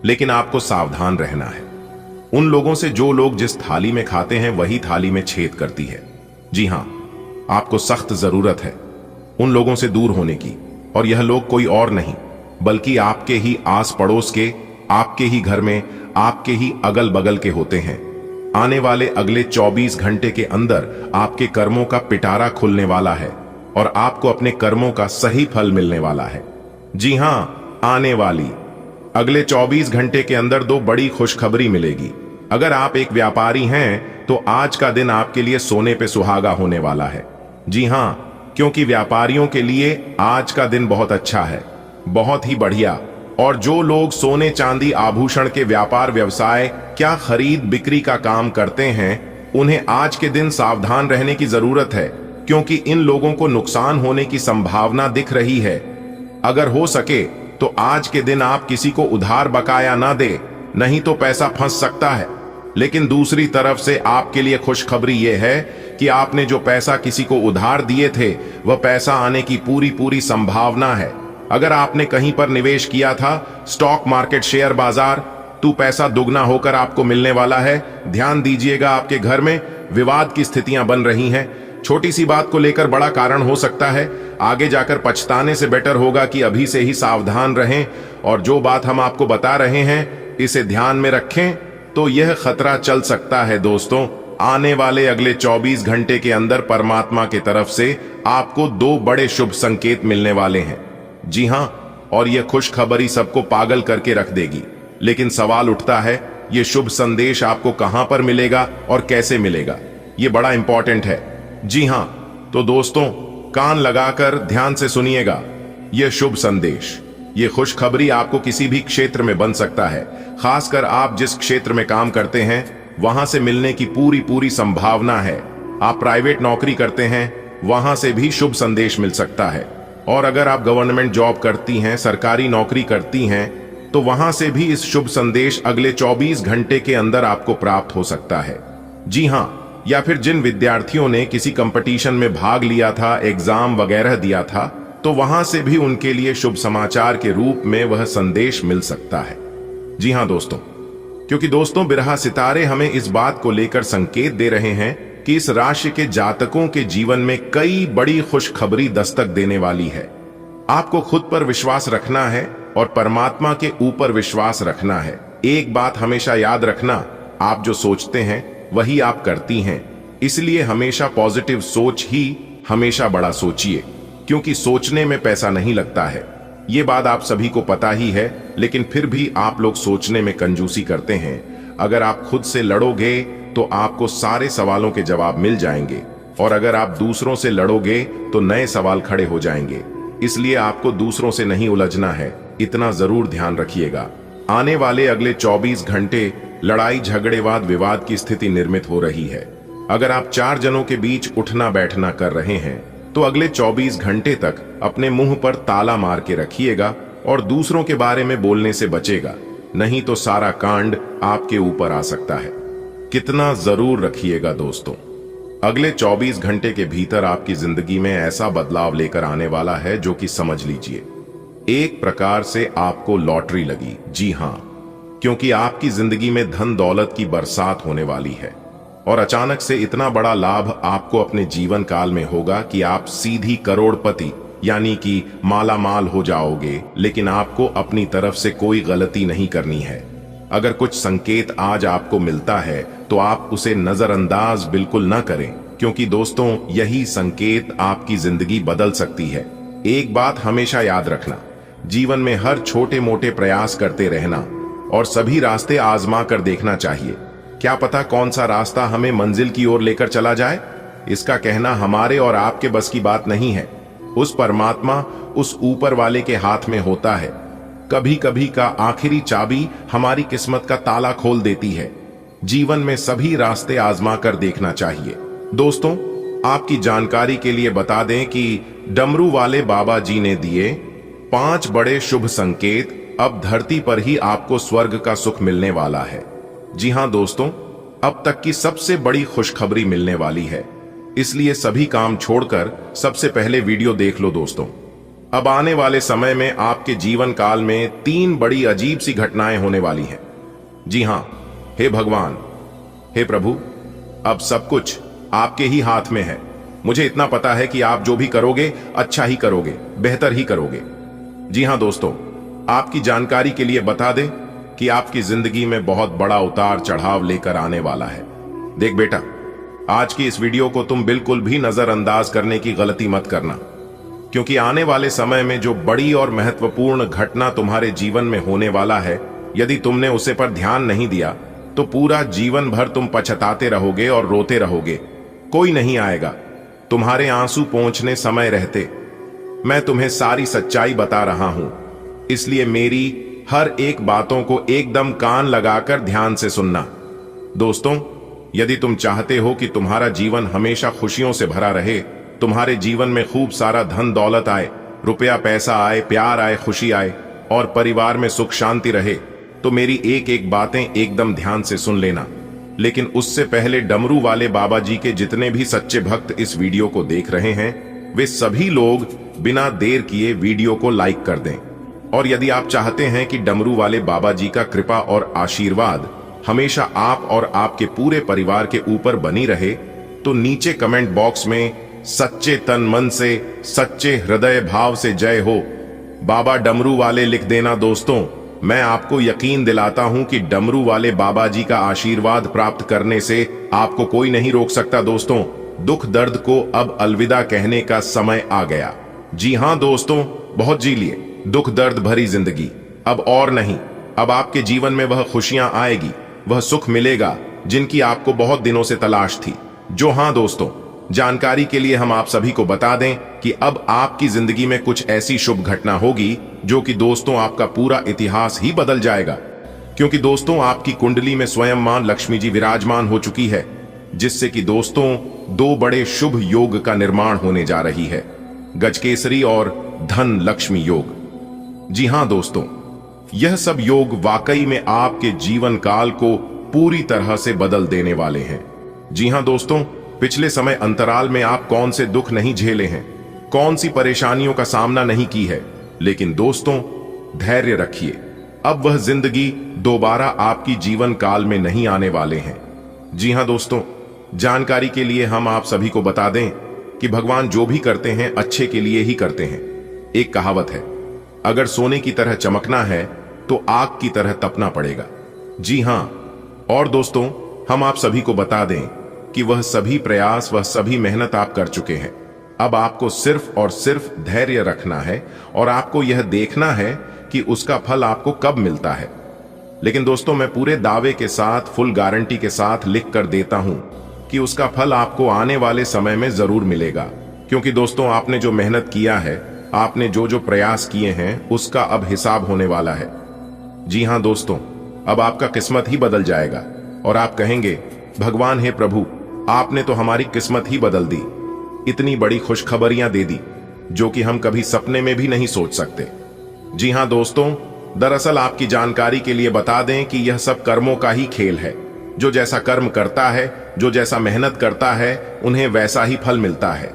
लेकिन आपको सावधान रहना है। उन लोगों से जो लोग जिस थाली में खाते हैं वही थाली में छेद करती है। जी हां, आपको सख्त जरूरत है उन लोगों से दूर होने की, और यह लोग कोई और नहीं बल्कि आपके ही आस पड़ोस के, आपके ही घर में, आपके ही अगल बगल के होते हैं। आने वाले अगले 24 घंटे के अंदर आपके कर्मों का पिटारा खुलने वाला है और आपको अपने कर्मों का सही फल मिलने वाला है। जी हां, आने वाली अगले 24 घंटे के अंदर दो बड़ी खुशखबरी मिलेगी। अगर आप एक व्यापारी हैं तो आज का दिन आपके लिए सोने पे सुहागा होने वाला है। जी हां, क्योंकि व्यापारियों के लिए आज का दिन बहुत अच्छा है, बहुत ही बढ़िया। और जो लोग सोने चांदी आभूषण के व्यापार व्यवसाय क्या खरीद बिक्री का काम करते हैं, उन्हें आज के दिन सावधान रहने की जरूरत है, क्योंकि इन लोगों को नुकसान होने की संभावना दिख रही है। अगर हो सके तो आज के दिन आप किसी को उधार बकाया ना दे, नहीं तो पैसा फंस सकता है। लेकिन दूसरी तरफ से आपके लिए खुशखबरी यह है कि आपने जो पैसा किसी को उधार दिए थे वह पैसा आने की पूरी संभावना है। अगर आपने कहीं पर निवेश किया था, स्टॉक मार्केट, शेयर बाजार, तो पैसा दुगना होकर आपको मिलने वाला है। ध्यान दीजिएगा, आपके घर में विवाद की स्थितियां बन रही हैं। छोटी सी बात को लेकर बड़ा कारण हो सकता है। आगे जाकर पछताने से बेटर होगा कि अभी से ही सावधान रहें। और जो बात हम आपको बता रहे हैं इसे ध्यान में रखें, तो यह खतरा चल सकता है। दोस्तों, आने वाले अगले 24 घंटे के अंदर परमात्मा की तरफ से आपको दो बड़े शुभ संकेत मिलने वाले हैं। जी हां, और यह खुशखबरी सबको पागल करके रख देगी। लेकिन सवाल उठता है, यह शुभ संदेश आपको कहां पर मिलेगा और कैसे मिलेगा? यह बड़ा इंपॉर्टेंट है। जी हां, तो दोस्तों कान लगाकर ध्यान से सुनिएगा। यह शुभ संदेश, यह खुशखबरी आपको किसी भी क्षेत्र में बन सकता है। खासकर आप जिस क्षेत्र में काम करते हैं वहां से मिलने की पूरी संभावना है। आप प्राइवेट नौकरी करते हैं, वहां से भी शुभ संदेश मिल सकता है। और अगर आप गवर्नमेंट जॉब करती हैं, सरकारी नौकरी करती हैं, तो वहां से भी इस शुभ संदेश अगले 24 घंटे के अंदर आपको प्राप्त हो सकता है। जी हां, या फिर जिन विद्यार्थियों ने किसी कंपटीशन में भाग लिया था, एग्जाम वगैरह दिया था, तो वहां से भी उनके लिए शुभ समाचार के रूप में वह संदेश मिल सकता है। जी हां दोस्तों, क्योंकि दोस्तों बिरहा सितारे हमें इस बात को लेकर संकेत दे रहे हैं कि इस राशि के जातकों के जीवन में कई बड़ी खुशखबरी दस्तक देने वाली है। आपको खुद पर विश्वास रखना है और परमात्मा के ऊपर विश्वास रखना है। एक बात हमेशा याद रखना, आप जो सोचते हैं वही आप करती हैं। इसलिए हमेशा पॉजिटिव सोच ही हमेशा बड़ा सोचिए, क्योंकि सोचने में पैसा नहीं लगता है। ये बात आप सभी को पता ही है, लेकिन फिर भी आप लोग सोचने में कंजूसी करते हैं। अगर आप खुद से लड़ोगे तो आपको सारे सवालों के जवाब मिल जाएंगे, और अगर आप दूसरों से लड़ोगे तो नए सवाल खड़े हो जाएंगे। इसलिए आपको दूसरों से नहीं उलझना है, इतना जरूर ध्यान रखिएगा। आने वाले अगले 24 घंटे लड़ाई, झगड़े, वाद विवाद की स्थिति निर्मित हो रही है। अगर आप 4 जनों के बीच उठना बैठना कर रहे हैं तो अगले 24 घंटे तक अपने मुंह पर ताला मार के रखिएगा और दूसरों के बारे में बोलने से बचेगा, नहीं तो सारा कांड आपके ऊपर आ सकता है। कितना जरूर रखिएगा दोस्तों। अगले 24 घंटे के भीतर आपकी जिंदगी में ऐसा बदलाव लेकर आने वाला है जो कि समझ लीजिए एक प्रकार से आपको लॉटरी लगी। जी हां, क्योंकि आपकी जिंदगी में धन दौलत की बरसात होने वाली है और अचानक से इतना बड़ा लाभ आपको अपने जीवन काल में होगा कि आप सीधी करोड़पति यानी कि माला माल हो जाओगे। लेकिन आपको अपनी तरफ से कोई गलती नहीं करनी है। अगर कुछ संकेत आज आपको मिलता है तो आप उसे नजरअंदाज बिल्कुल ना करें, क्योंकि दोस्तों यही संकेत आपकी जिंदगी बदल सकती है। एक बात हमेशा याद रखना, जीवन में हर छोटे मोटे प्रयास करते रहना और सभी रास्ते आजमा कर देखना चाहिए। क्या पता कौन सा रास्ता हमें मंजिल की ओर लेकर चला जाए। इसका कहना हमारे और आपके बस की बात नहीं है। उस परमात्मा, उस ऊपर वाले के हाथ में होता है। कभी कभी का आखिरी चाबी हमारी किस्मत का ताला खोल देती है। जीवन में सभी रास्ते आजमा कर देखना चाहिए। दोस्तों, आपकी जानकारी के लिए बता दें कि डमरू वाले बाबा जी ने दिए 5 बड़े शुभ संकेत अब धरती पर ही आपको स्वर्ग का सुख मिलने वाला है। जी हां दोस्तों, अब तक की सबसे बड़ी खुशखबरी मिलने वाली है। इसलिए सभी काम छोड़कर सबसे पहले वीडियो देख लो दोस्तों। अब आने वाले समय में आपके जीवन काल में 3 बड़ी अजीब सी घटनाएं होने वाली हैं। जी हां, हे भगवान, हे प्रभु, अब सब कुछ आपके ही हाथ में है। मुझे इतना पता है कि आप जो भी करोगे अच्छा ही करोगे, बेहतर ही करोगे। जी हां दोस्तों, आपकी जानकारी के लिए बता दें कि आपकी जिंदगी में बहुत बड़ा उतार चढ़ाव लेकर आने वाला है। देख बेटा, आज की इस वीडियो को तुम बिल्कुल भी नजरअंदाज करने की गलती मत करना। क्योंकि आने वाले समय में जो बड़ी और महत्वपूर्ण घटना तुम्हारे जीवन में होने वाला है, यदि तुमने उसे पर ध्यान नहीं दिया तो पूरा जीवन भर तुम पछताते रहोगे और रोते रहोगे। कोई नहीं आएगा तुम्हारे आंसू पोंछने समय रहते। मैं तुम्हें सारी सच्चाई बता रहा हूं, इसलिए मेरी हर एक बातों को एकदम कान लगाकर ध्यान से सुनना। दोस्तों, यदि तुम चाहते हो कि तुम्हारा जीवन हमेशा खुशियों से भरा रहे, तुम्हारे जीवन में खूब सारा धन दौलत आए, रुपया पैसा आए, प्यार आए, खुशी आए और परिवार में सुख शांति रहे, तो मेरी एक एक बातें एकदम ध्यान से सुन लेना। लेकिन उससे पहले डमरू वाले बाबा जी के जितने भी सच्चे भक्त इस वीडियो को देख रहे हैं, वे सभी लोग बिना देर किए वीडियो को लाइक कर दें। और यदि आप चाहते हैं कि डमरू वाले बाबा जी का कृपा और आशीर्वाद हमेशा आप और आपके पूरे परिवार के ऊपर बनी रहे, तो नीचे कमेंट बॉक्स में सच्चे तन मन से, सच्चे हृदय भाव से जय हो बाबा डमरू वाले लिख देना। दोस्तों, मैं आपको यकीन दिलाता हूं कि डमरू वाले बाबा जी का आशीर्वाद प्राप्त करने से आपको कोई नहीं रोक सकता। दोस्तों, दुख दर्द को अब अलविदा कहने का समय आ गया। जी हां दोस्तों, बहुत जी लिए दुख दर्द भरी जिंदगी अब और नहीं। अब आपके जीवन में वह खुशियां आएगी, वह सुख मिलेगा जिनकी आपको बहुत दिनों से तलाश थी। जो हां दोस्तों, जानकारी के लिए हम आप सभी को बता दें कि अब आपकी जिंदगी में कुछ ऐसी शुभ घटना होगी जो कि दोस्तों आपका पूरा इतिहास ही बदल जाएगा। क्योंकि दोस्तों, आपकी कुंडली में स्वयं मां लक्ष्मी जी विराजमान हो चुकी है, जिससे कि दोस्तों दो बड़े शुभ योग का निर्माण होने जा रही है, गजकेसरी और धन लक्ष्मी योग। जी हां दोस्तों, यह सब योग वाकई में आपके जीवन काल को पूरी तरह से बदल देने वाले हैं। जी हां दोस्तों, पिछले समय अंतराल में आप कौन से दुख नहीं झेले हैं, कौन सी परेशानियों का सामना नहीं की है, लेकिन दोस्तों धैर्य रखिए, अब वह जिंदगी दोबारा आपकी जीवन काल में नहीं आने वाले हैं। जी हां दोस्तों, जानकारी के लिए हम आप सभी को बता दें कि भगवान जो भी करते हैं अच्छे के लिए ही करते हैं। एक कहावत है, अगर सोने की तरह चमकना है तो आग की तरह तपना पड़ेगा। जी हां, और दोस्तों हम आप सभी को बता दें कि वह सभी प्रयास, वह सभी मेहनत आप कर चुके हैं। अब आपको सिर्फ और सिर्फ धैर्य रखना है और आपको यह देखना है कि उसका फल आपको कब मिलता है। लेकिन दोस्तों, मैं पूरे दावे के साथ, फुल गारंटी के साथ लिख कर देता हूं कि उसका फल आपको आने वाले समय में जरूर मिलेगा। क्योंकि दोस्तों, आपने जो मेहनत किया है, आपने जो जो प्रयास किए हैं, उसका अब हिसाब होने वाला है। जी हां दोस्तों, अब आपका किस्मत ही बदल जाएगा और आप कहेंगे, भगवान हे प्रभु, आपने तो हमारी किस्मत ही बदल दी, इतनी बड़ी खुशखबरियां दे दी जो कि हम कभी सपने में भी नहीं सोच सकते। जी हां दोस्तों, दरअसल आपकी जानकारी के लिए बता दें कि यह सब कर्मों का ही खेल है। जो जैसा कर्म करता है, जो जैसा मेहनत करता है, उन्हें वैसा ही फल मिलता है।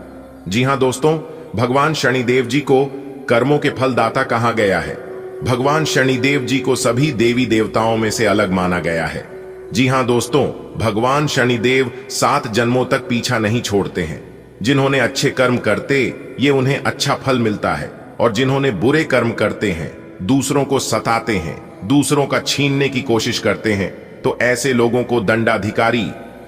जी हां दोस्तों, भगवान शनिदेव जी को कर्मों के फलदाता कहा गया है। भगवान शनिदेव जी को सभी देवी देवताओं में से अलग माना गया है। जी हां दोस्तों, भगवान शनिदेव 7 जन्मों तक पीछा नहीं छोड़ते हैं। जिन्होंने अच्छे कर्म करते, ये उन्हें अच्छा फल मिलता है, और जिन्होंने बुरे कर्म करते हैं, दूसरों को सताते हैं, दूसरों का छीनने की कोशिश करते हैं, तो ऐसे लोगों को दंडाधिकारी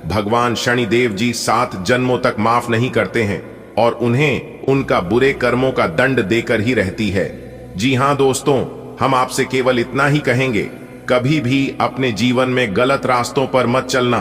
भगवान शनिदेव जी 7 जन्मों तक माफ नहीं करते हैं और उन्हें उनका बुरे कर्मों का दंड देकर ही रहती है। जी हां दोस्तों, हम आपसे केवल इतना ही कहेंगे, कभी भी अपने जीवन में गलत रास्तों पर मत चलना,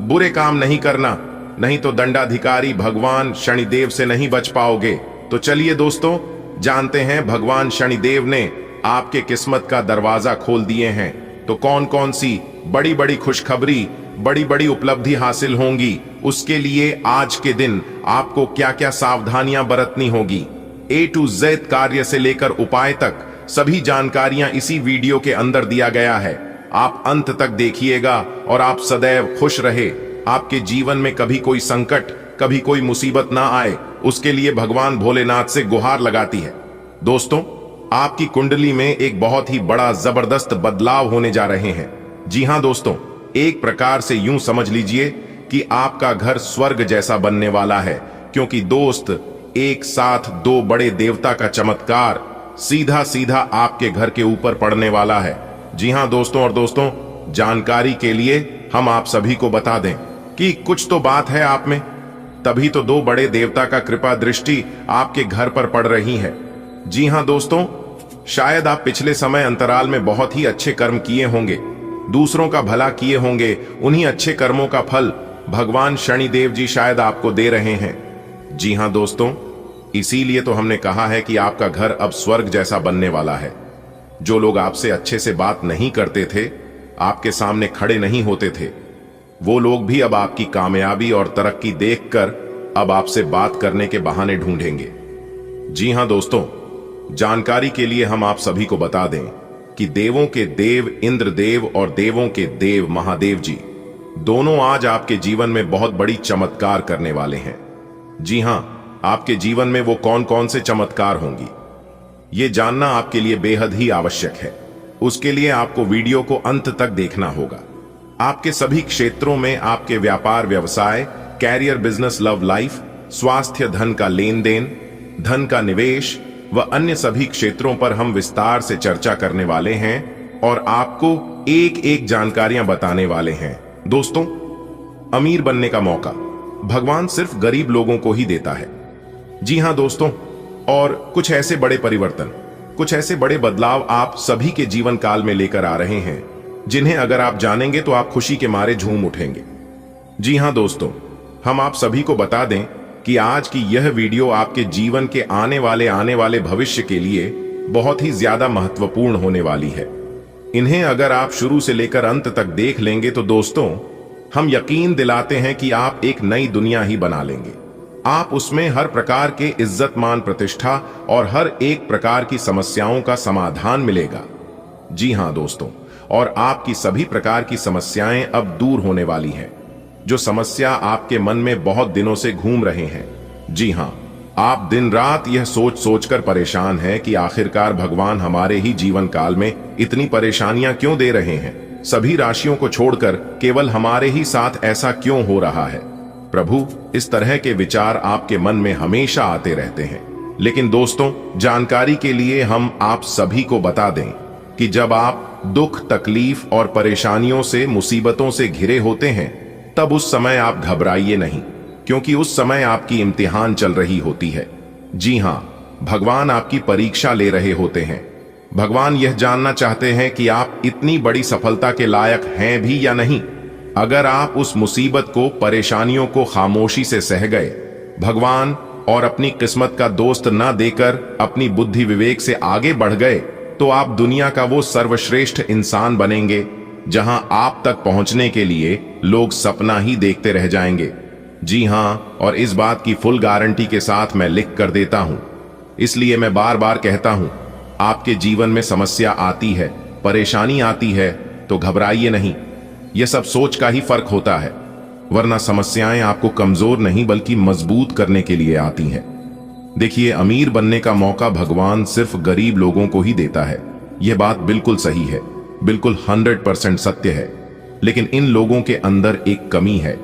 बुरे काम नहीं करना, नहीं तो दंडाधिकारी भगवान शनिदेव से नहीं बच पाओगे। तो चलिए दोस्तों, जानते हैं भगवान शनिदेव ने आपके किस्मत का दरवाजा खोल दिए हैं, तो कौन कौन सी बड़ी बड़ी खुशखबरी, बड़ी बड़ी उपलब्धि हासिल होंगी, उसके लिए आज के दिन आपको क्या क्या सावधानियां बरतनी होगी, A to Z कार्य से लेकर उपाय तक सभी जानकारियां इसी वीडियो के अंदर दिया गया है। आप अंत तक देखिएगा और आप सदैव खुश रहे, आपके जीवन में कभी कोई संकट, कभी कोई मुसीबत ना आए, उसके लिए भगवान भोलेनाथ से गुहार लगाती है। दोस्तों, आपकी कुंडली में एक बहुत ही बड़ा जबरदस्त बदलाव होने जा रहे हैं। जी हां दोस्तों, एक प्रकार से यूं समझ लीजिए कि आपका घर स्वर्ग जैसा बनने वाला है, क्योंकि दोस्त एक साथ 2 बड़े देवता का चमत्कार सीधा सीधा आपके घर के ऊपर पड़ने वाला है। जी हां दोस्तों, और दोस्तों जानकारी के लिए हम आप सभी को बता दें कि कुछ तो बात है आप में, तभी तो दो बड़े देवता का कृपा दृष्टि आपके घर पर पड़ रही है। जी हां दोस्तों, शायद आप पिछले समय अंतराल में बहुत ही अच्छे कर्म किए होंगे, दूसरों का भला किए होंगे। उन्हीं अच्छे कर्मों का फल भगवान शनिदेव जी शायद आपको दे रहे हैं। जी हां दोस्तों, इसीलिए तो हमने कहा है कि आपका घर अब स्वर्ग जैसा बनने वाला है। जो लोग आपसे अच्छे से बात नहीं करते थे, आपके सामने खड़े नहीं होते थे, वो लोग भी अब आपकी कामयाबी और तरक्की देखकर अब आपसे बात करने के बहाने ढूंढेंगे। जी हां दोस्तों, जानकारी के लिए हम आप सभी को बता दें कि देवों के देव इंद्रदेव और देवों के देव महादेव जी दोनों आज आपके जीवन में बहुत बड़ी चमत्कार करने वाले हैं। जी हां, आपके जीवन में वो कौन कौन से चमत्कार होंगी, ये जानना आपके लिए बेहद ही आवश्यक है। उसके लिए आपको वीडियो को अंत तक देखना होगा। आपके सभी क्षेत्रों में, आपके व्यापार व्यवसाय, कैरियर, बिजनेस, लव लाइफ, स्वास्थ्य, धन का लेन देन, धन का निवेश व अन्य सभी क्षेत्रों पर हम विस्तार से चर्चा करने वाले हैं और आपको एक एक जानकारियां बताने वाले हैं। दोस्तों, अमीर बनने का मौका भगवान सिर्फ गरीब लोगों को ही देता है। जी हां दोस्तों, और कुछ ऐसे बड़े परिवर्तन, कुछ ऐसे बड़े बदलाव आप सभी के जीवन काल में लेकर आ रहे हैं जिन्हें अगर आप जानेंगे तो आप खुशी के मारे झूम उठेंगे। जी हां दोस्तों, हम आप सभी को बता दें कि आज की यह वीडियो आपके जीवन के आने वाले भविष्य के लिए बहुत ही ज्यादा महत्वपूर्ण होने वाली है। इन्हें अगर आप शुरू से लेकर अंत तक देख लेंगे तो दोस्तों, हम यकीन दिलाते हैं कि आप एक नई दुनिया ही बना लेंगे। आप उसमें हर प्रकार के इज्जत मान प्रतिष्ठा और हर एक प्रकार की समस्याओं का समाधान मिलेगा। जी हां दोस्तों, और आपकी सभी प्रकार की समस्याएं अब दूर होने वाली हैं। जो समस्या आपके मन में बहुत दिनों से घूम रहे हैं, जी हां, आप दिन रात यह सोच सोचकर परेशान हैं कि आखिरकार भगवान हमारे ही जीवन काल में इतनी परेशानियां क्यों दे रहे हैं, सभी राशियों को छोड़कर केवल हमारे ही साथ ऐसा क्यों हो रहा है। प्रभु, इस तरह के विचार आपके मन में हमेशा आते रहते हैं। लेकिन दोस्तों, जानकारी के लिए हम आप सभी को बता दें कि जब आप दुख, तकलीफ और परेशानियों से, मुसीबतों से घिरे होते हैं, तब उस समय आप घबराइए नहीं, क्योंकि उस समय आपकी इम्तिहान चल रही होती है। जी हां, भगवान आपकी परीक्षा ले रहे होते हैं। भगवान यह जानना चाहते हैं कि आप इतनी बड़ी सफलता के लायक हैं भी या नहीं। अगर आप उस मुसीबत को, परेशानियों को खामोशी से सह गए, भगवान और अपनी किस्मत का दोस्त न देकर अपनी बुद्धि विवेक से आगे बढ़ गए, तो आप दुनिया का वो सर्वश्रेष्ठ इंसान बनेंगे जहां आप तक पहुंचने के लिए लोग सपना ही देखते रह जाएंगे। जी हां, और इस बात की फुल गारंटी के साथ मैं लिख कर देता हूं। इसलिए मैं बार बार कहता हूं, आपके जीवन में समस्या आती है, परेशानी आती है, तो घबराइए नहीं। यह सब सोच का ही फर्क होता है, वरना समस्याएं आपको कमजोर नहीं बल्कि मजबूत करने के लिए आती हैं। देखिए, अमीर बनने का मौका भगवान सिर्फ गरीब लोगों को ही देता है। यह बात बिल्कुल सही है, बिल्कुल 100% सत्य है। लेकिन इन लोगों के अंदर एक कमी है।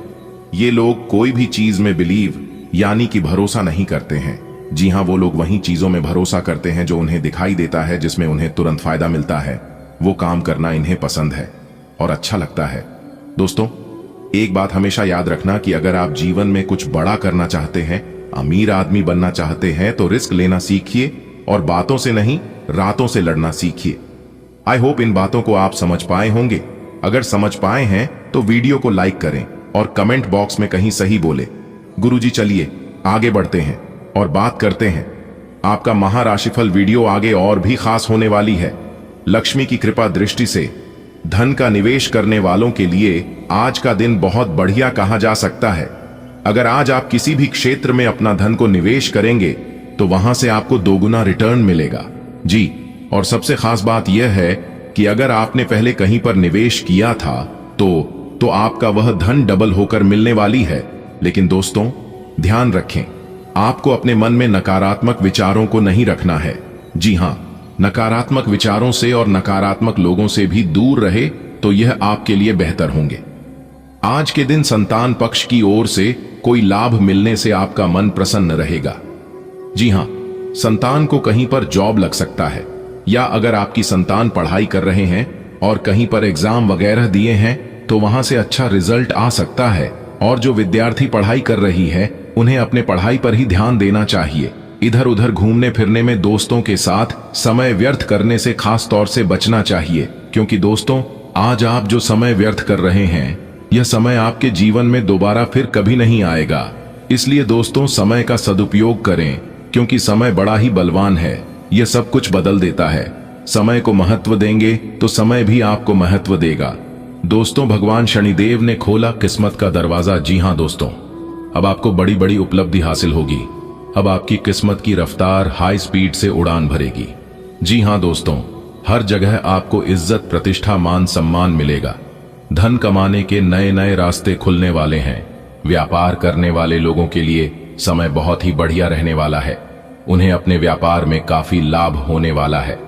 ये लोग कोई भी चीज में बिलीव यानी कि भरोसा नहीं करते हैं। जी हां, वो लोग वही चीजों में भरोसा करते हैं जो उन्हें दिखाई देता है, जिसमें उन्हें तुरंत फायदा मिलता है। वो काम करना इन्हें पसंद है और अच्छा लगता है। दोस्तों, एक बात हमेशा याद रखना कि अगर आप जीवन में कुछ बड़ा करना चाहते हैं, अमीर आदमी बनना चाहते हैं, तो रिस्क लेना सीखिए और बातों से नहीं, रातों से लड़ना सीखिए। आई होप इन बातों को आप समझ पाए होंगे। अगर समझ पाए हैं तो वीडियो को लाइक करें और कमेंट बॉक्स में कहीं सही बोले। गुरुजी, चलिए आगे बढ़ते हैं और बात करते हैं। आपका महाराशिफल वीडियो आगे और भी खास होने वाली है। लक्ष्मी की कृपा दृष्टि से धन का निवेश करने वालों के लिए आज का दिन बहुत बढ़िया कहा जा सकता है। अगर आज आप किसी भी क्षेत्र में अपना धन को निवेश करेंगे तो वहां से आपको दोगुना रिटर्न मिलेगा। जी, और सबसे खास बात यह है कि अगर आपने पहले कहीं पर निवेश किया था तो आपका वह धन डबल होकर मिलने वाली है। लेकिन दोस्तों, ध्यान रखें, आपको अपने मन में नकारात्मक विचारों को नहीं रखना है। जी हां, नकारात्मक विचारों से और नकारात्मक लोगों से भी दूर रहे तो यह आपके लिए बेहतर होंगे। आज के दिन संतान पक्ष की ओर से कोई लाभ मिलने से आपका मन प्रसन्न रहेगा। जी हां, संतान को कहीं पर जॉब लग सकता है, या अगर आपकी संतान पढ़ाई कर रहे हैं और कहीं पर एग्जाम वगैरह दिए हैं तो वहां से अच्छा रिजल्ट आ सकता है। और जो विद्यार्थी पढ़ाई कर रही है उन्हें अपने पढ़ाई पर ही ध्यान देना चाहिए। इधर उधर घूमने फिरने में दोस्तों के साथ समय व्यर्थ करने से खास तौर से बचना चाहिए, क्योंकि दोस्तों आज आप जो समय व्यर्थ कर रहे हैं यह समय आपके जीवन में दोबारा फिर कभी नहीं आएगा। इसलिए दोस्तों समय का सदुपयोग करें, क्योंकि समय बड़ा ही बलवान है, यह सब कुछ बदल देता है। समय को महत्व देंगे तो समय भी आपको महत्व देगा। दोस्तों भगवान शनिदेव ने खोला किस्मत का दरवाजा। जी हां दोस्तों, अब आपको बड़ी बड़ी उपलब्धि हासिल होगी। अब आपकी किस्मत की रफ्तार हाई स्पीड से उड़ान भरेगी। जी हां दोस्तों, हर जगह आपको इज्जत, प्रतिष्ठा, मान सम्मान मिलेगा। धन कमाने के नए नए रास्ते खुलने वाले हैं। व्यापार करने वाले लोगों के लिए समय बहुत ही बढ़िया रहने वाला है। उन्हें अपने व्यापार में काफी लाभ होने वाला है।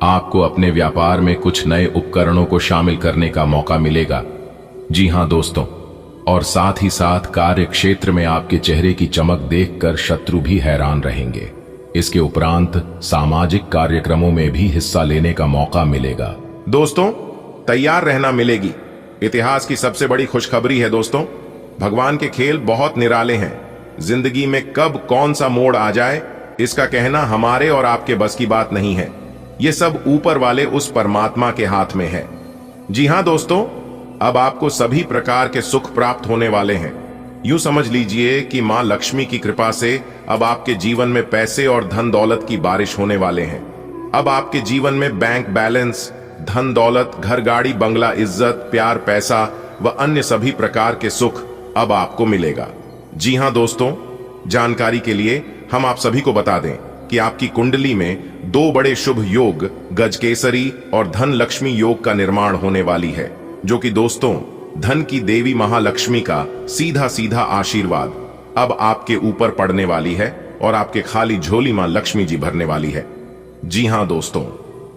आपको अपने व्यापार में कुछ नए उपकरणों को शामिल करने का मौका मिलेगा। जी हां दोस्तों, और साथ ही साथ कार्य क्षेत्र में आपके चेहरे की चमक देखकर शत्रु भी हैरान रहेंगे। इसके उपरांत सामाजिक कार्यक्रमों में भी हिस्सा लेने का मौका मिलेगा। दोस्तों तैयार रहना मिलेगी। इतिहास की सबसे बड़ी खुशखबरी है दोस्तों, भगवान के खेल बहुत निराले हैं। जिंदगी में कब कौन सा मोड़ आ जाए इसका कहना हमारे और आपके बस की बात नहीं है। ये सब ऊपर वाले उस परमात्मा के हाथ में है। जी हां दोस्तों, अब आपको सभी प्रकार के सुख प्राप्त होने वाले हैं। यूं समझ लीजिए कि मां लक्ष्मी की कृपा से अब आपके जीवन में पैसे और धन दौलत की बारिश होने वाले हैं। अब आपके जीवन में बैंक बैलेंस, धन दौलत, घर गाड़ी बंगला, इज्जत, प्यार, पैसा व अन्य सभी प्रकार के सुख अब आपको मिलेगा। जी हां दोस्तों, जानकारी के लिए हम आप सभी को बता दें कि आपकी कुंडली में दो बड़े शुभ योग गजकेसरी और धन लक्ष्मी योग का निर्माण होने वाली है, जो कि दोस्तों धन की देवी महालक्ष्मी का सीधा सीधा आशीर्वाद अब आपके ऊपर पड़ने वाली है और आपके खाली झोली मां लक्ष्मी जी भरने वाली है। जी हां दोस्तों,